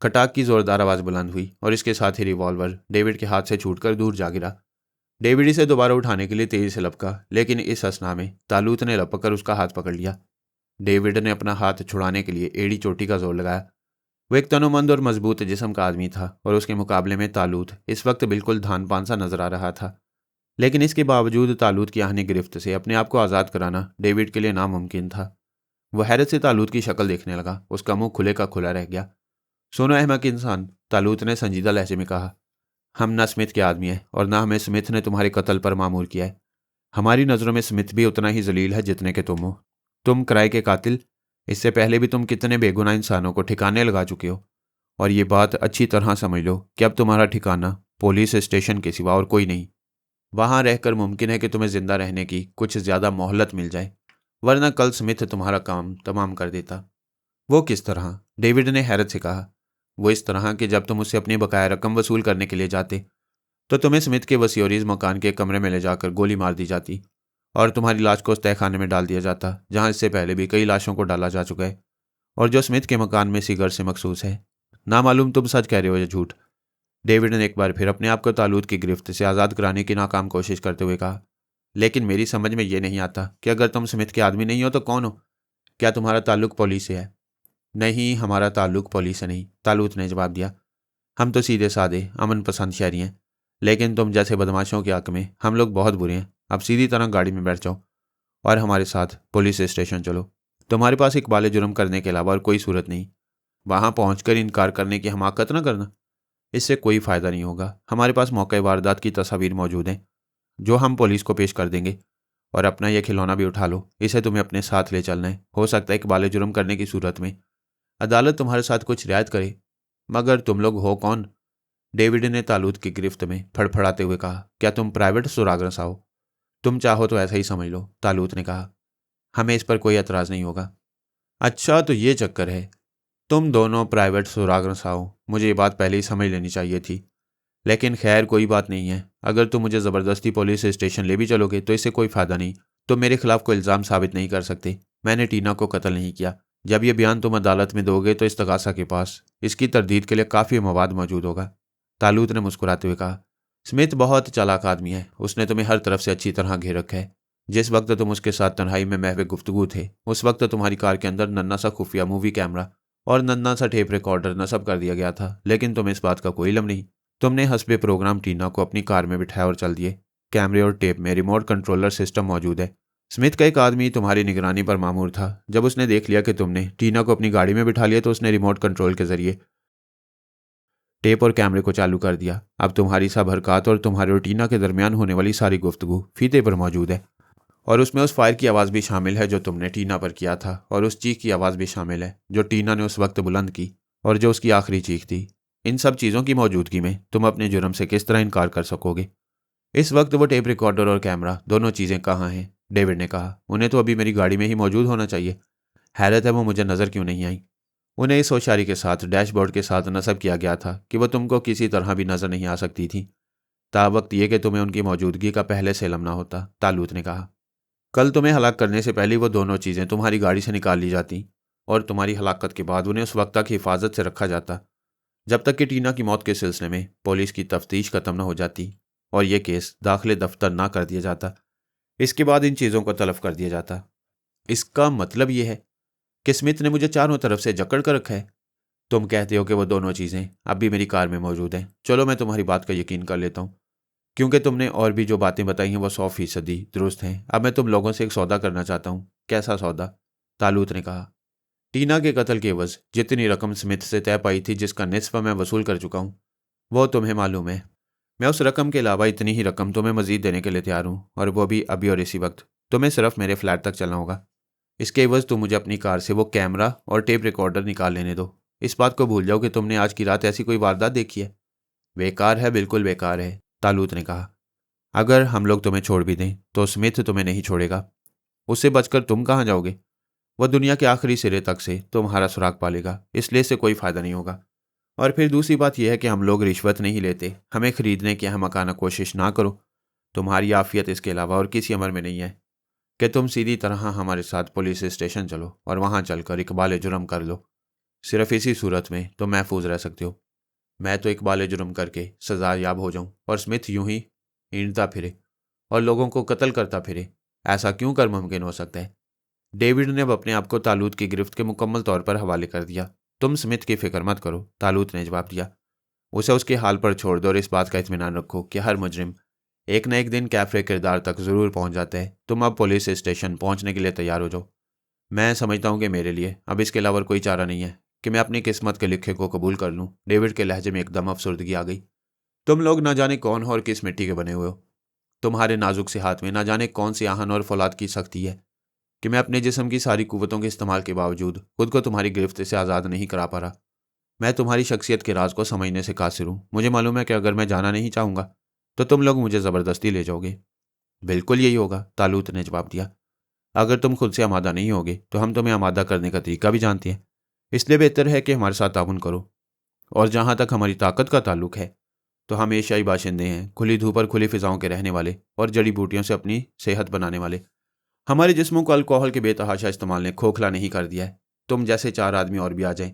खटाक की जोरदार आवाज़ बुलंद हुई और इसके साथ ही रिवॉल्वर डेविड के हाथ से छूटकर दूर जा गिरा। डेविड इसे दोबारा उठाने के लिए तेजी से लपका, लेकिन इस असना में तालूत ने लपक कर उसका हाथ पकड़ लिया। डेविड ने अपना हाथ छुड़ाने के लिए एड़ी चोटी का जोर लगाया। वो एक तनोमंद और मजबूत जिस्म का आदमी था और उसके मुकाबले में तालूत इस वक्त बिल्कुल धान पान सा नजर आ रहा था। लेकिन इसके बावजूद तालूत की आहनी गिरफ्त से अपने आप को आज़ाद कराना डेविड के लिए नामुमकिन था। वह हैरत से तालूत की शक्ल देखने लगा। उसका मुंह खुले का खुला रह गया। सुनो अहमक इंसान, तालूत ने संजीदा लहजे में कहा, हम ना स्मिथ के आदमी हैं और ना हमें स्मिथ ने तुम्हारे कत्ल पर मामूर किया है। हमारी नज़रों में स्मिथ भी उतना ही जलील है जितने के तुम हो। तुम किराए के कातिल। इससे पहले भी तुम कितने बेगुनाह इंसानों को ठिकाने लगा चुके हो, और ये बात अच्छी तरह समझ लो कि अब तुम्हारा ठिकाना पुलिस स्टेशन के सिवा और कोई नहीं। वहां रहकर मुमकिन है कि तुम्हें जिंदा रहने की कुछ ज्यादा मोहलत मिल जाए, वरना कल स्मिथ तुम्हारा काम तमाम कर देता। वो किस तरह? डेविड ने हैरत से कहा। वो इस तरह कि जब तुम उससे अपनी बकाया रकम वसूल करने के लिए जाते तो तुम्हें स्मिथ के वसीओरीज मकान के कमरे में ले जाकर गोली मार दी जाती और तुम्हारी लाश को उस तहखाने में डाल दिया जाता जहां इससे पहले भी कई लाशों को डाला जा चुका है और जो स्मिथ के मकान में सिगर से मखसूस है। ना मालूम तुम सच कह रहे हो या झूठ। डेविड ने एक बार फिर अपने आप को तालूत की गिरफ्त से आज़ाद कराने की नाकाम कोशिश करते हुए कहा, लेकिन मेरी समझ में ये नहीं आता कि अगर तुम स्मिथ के आदमी नहीं हो तो कौन हो? क्या तुम्हारा ताल्लुक पुलिस से है? नहीं, हमारा ताल्लुक पुलिस से नहीं, तालूत ने जवाब दिया। हम तो सीधे साधे अमन पसंद शहरी हैं, लेकिन तुम जैसे बदमाशों के हक में हम लोग बहुत बुरे हैं। अब सीधी तरह गाड़ी में बैठ जाओ और हमारे साथ पुलिस स्टेशन चलो। तुम्हारे पास इकबाल जुर्म करने के अलावा और कोई सूरत नहीं। वहां पहुंचकर इनकार करने की हमाकत न करना, इससे कोई फ़ायदा नहीं होगा। हमारे पास मौके वारदात की तस्वीर मौजूद हैं जो हम पुलिस को पेश कर देंगे, और अपना यह खिलौना भी उठा लो, इसे तुम्हें अपने साथ ले चलना है। हो सकता है इकबाल जुर्म करने की सूरत में अदालत तुम्हारे साथ कुछ रियायत करे, मगर तुम लोग हो कौन? डेविड ने तालूत की गिरफ्त में फड़फड़ाते हुए कहा, क्या तुम प्राइवेट सुरागरसा हो? तुम चाहो तो ऐसा ही समझ लो, तालूत ने कहा। हमें इस पर कोई एतराज़ नहीं होगा। अच्छा, तो ये चक्कर है, तुम दोनों प्राइवेट सुरागरसा हो। मुझे ये बात पहले ही समझ लेनी चाहिए थी, लेकिन खैर कोई बात नहीं है। अगर तुम मुझे ज़बरदस्ती पुलिस स्टेशन ले भी चलोगे तो इससे कोई फ़ायदा नहीं। तुम मेरे खिलाफ कोई इल्ज़ाम साबित नहीं कर सकते। मैंने टीना को कत्ल नहीं किया। जब यह बयान तुम अदालत में दोगे तो इस्तगासा के पास इसकी तरदीद के लिए काफ़ी मवाद मौजूद होगा। तालूत ने मुस्कुराते हुए कहा, स्मिथ बहुत चालाक आदमी है। उसने तुम्हें हर तरफ से अच्छी तरह घेर रखा है। जिस वक्त तुम उसके साथ तन्हाई में महवे गुफ्तगू थे, उस वक्त तुम्हारी कार के अंदर नन्ना सा खुफिया मूवी कैमरा और नन्ना सा टेप रिकॉर्डर नस्ब कर दिया गया था, लेकिन तुम्हें इस बात का कोई इल्म नहीं। तुमने हस्बे प्रोग्राम टीना को अपनी कार में बिठाया और चल दिए। कैमरे और टेप में रिमोट कंट्रोलर सिस्टम मौजूद है। स्मिथ का एक आदमी तुम्हारी निगरानी पर मामूर था। जब उसने देख लिया कि तुमने टीना को अपनी गाड़ी में बिठा लिया तो उसने रिमोट कंट्रोल के जरिए टेप और कैमरे को चालू कर दिया। अब तुम्हारी सब हरकत और तुम्हारे और टीना के दरमियान होने वाली सारी गुफ्तगू फीते पर मौजूद है, और उसमें उस फायर की आवाज़ भी शामिल है जो तुमने टीना पर किया था, और उस चीख की आवाज़ भी शामिल है जो टीना ने उस वक्त बुलंद की और जो उसकी आखिरी चीख थी। इन सब चीज़ों की मौजूदगी में तुम अपने जुर्म से किस तरह इनकार कर सकोगे? इस वक्त वो टेप रिकॉर्डर और कैमरा दोनों चीज़ें कहाँ हैं? डेविड ने कहा, उन्हें तो अभी मेरी गाड़ी में ही मौजूद होना चाहिए। हैरत है वो मुझे नज़र क्यों नहीं आई। उन्हें इस होशियारी के साथ डैशबोर्ड के साथ नस्ब किया गया था कि वह तुमको किसी तरह भी नज़र नहीं आ सकती थी, तावक्त ये कि तुम्हें उनकी मौजूदगी का पहले से इल्म ना होता। तालूत ने कहा, कल तुम्हें हलाक करने से पहले वो दोनों चीज़ें तुम्हारी गाड़ी से निकाल ली जाती और तुम्हारी हलाकत के बाद उन्हें उस वक्त तक हिफाजत से रखा जाता जब तक कि टीना की मौत के सिलसिले में पुलिस की तफ्तीश खत्म न हो जाती और यह केस दाखिले दफ्तर ना कर दिया जाता। इसके बाद इन चीज़ों को तलफ कर दिया जाता। इसका मतलब यह है कि स्मिथ ने मुझे चारों तरफ से जकड़ कर रखा है। तुम कहते हो कि वो दोनों चीज़ें अब भी मेरी कार में मौजूद हैं। चलो मैं तुम्हारी बात का यकीन कर लेता हूँ, क्योंकि तुमने और भी जो बातें बताई हैं वो 100% दुरुस्त हैं। अब मैं तुम लोगों से एक सौदा करना चाहता हूँ। कैसा सौदा? तालूत ने कहा, टीना के कत्ल के एवज जितनी रकम स्मिथ से तय पाई थी, जिसका निस्फ मैं वसूल कर चुका हूँ, वो तुम्हें मालूम है। मैं उस रकम के अलावा इतनी ही रकम तुम्हें मजीद देने के लिए तैयार हूँ, और वो भी अभी और इसी वक्त। तुम्हें सिर्फ मेरे फ्लैट तक चलना होगा। इसके एवज तुम मुझे अपनी कार से वो कैमरा और टेप रिकॉर्डर निकाल लेने दो। इस बात को भूल जाओ कि तुमने आज की रात ऐसी कोई वारदात देखी है। बेकार है, बिल्कुल बेकार है, तालूत ने कहा। अगर हम लोग तुम्हें छोड़ भी दें तो स्मिथ तुम्हें नहीं छोड़ेगा। उससे बचकर तुम कहाँ जाओगे? वह दुनिया के आखिरी सिरे तक से तुम्हारा सुराग पालेगा, इसलिए इससे कोई फ़ायदा नहीं होगा। और फिर दूसरी बात यह है कि हम लोग रिश्वत नहीं लेते, हमें खरीदने की हमकाना कोशिश ना करो। तुम्हारी आफियत इसके अलावा और किसी अमर में नहीं है कि तुम सीधी तरह हमारे साथ पुलिस स्टेशन चलो और वहाँ चलकर इकबाल जुर्म कर लो। सिर्फ इसी सूरत में तुम महफूज रह सकते हो। मैं तो इकबाल जुर्म करके सजा याब हो जाऊं और स्मिथ यूं ही ईंटता फिरे और लोगों को कत्ल करता फिरे। ऐसा क्यों कर मुमकिन हो सकता है? डेविड ने अब अपने आप को तालूत की गिरफ्त के मुकम्मल तौर पर हवाले कर दिया। तुम स्मिथ की फिक्र मत करो, तालूत ने जवाब दिया। उसे उसके हाल पर छोड़ दो और इस बात का इत्मीनान रखो कि हर मुजरिम एक न एक दिन कैफे किरदार तक ज़रूर पहुंच जाता है। तुम अब पुलिस स्टेशन पहुंचने के लिए तैयार हो जाओ। मैं समझता हूं कि मेरे लिए अब इसके अलावा कोई चारा नहीं है कि मैं अपनी किस्मत के लिखे को कबूल कर लूं। डेविड के लहजे में एकदम अफसुर्दगी आ गई। तुम लोग ना जाने कौन हो और किस मिट्टी के बने हुए हो। तुम्हारे नाजुक से हाथ में ना जाने कौन सी आहन और फौलाद की सख्ती है कि मैं अपने जिस्म की सारी कुव्वतों के इस्तेमाल के बावजूद खुद को तुम्हारी गिरफ्त से आज़ाद नहीं करा पा रहा। मैं तुम्हारी शख्सियत के राज को समझने से कासिर हूँ। मुझे मालूम है कि अगर मैं जाना नहीं चाहूँगा तो तुम लोग मुझे ज़बरदस्ती ले जाओगे। बिल्कुल यही होगा, तालूत ने जवाब दिया। अगर तुम खुद से आमादा नहीं होगे तो हम तुम्हें आमादा करने का तरीका भी जानते हैं, इसलिए बेहतर है कि हमारे साथ ताउन करो। और जहाँ तक हमारी ताकत का ताल्लुक है तो हम एशियाई बाशिंदे हैं, खुली धूप और खुली फिजाओं के रहने वाले और जड़ी बूटियों से अपनी सेहत बनाने वाले। हमारे जिस्मों को अल्कोहल के बेतहाशा इस्तेमाल ने खोखला नहीं कर दिया है। तुम जैसे 4 आदमी और भी आ जाएं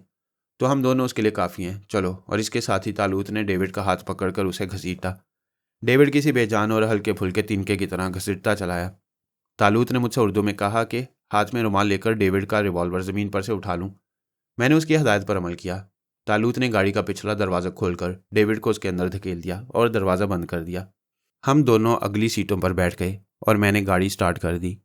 तो हम दोनों उसके लिए काफ़ी हैं। चलो। और इसके साथ ही तालूत ने डेविड का हाथ पकड़कर उसे घसीटा। डेविड किसी बेजान और हल्के फुल्के तिनके की तरह घसीटता चलाया। तालूत ने मुझसे उर्दू में कहा कि हाथ में रुमाल लेकर डेविड का रिवॉल्वर ज़मीन पर से उठा लूँ। मैंने उसकी हदायत पर अमल किया। तालूत ने गाड़ी का पिछला दरवाज़ा खोलकर डेविड को उसके अंदर धकेल दिया और दरवाज़ा बंद कर दिया। हम दोनों अगली सीटों पर बैठ गए और मैंने गाड़ी स्टार्ट कर दी।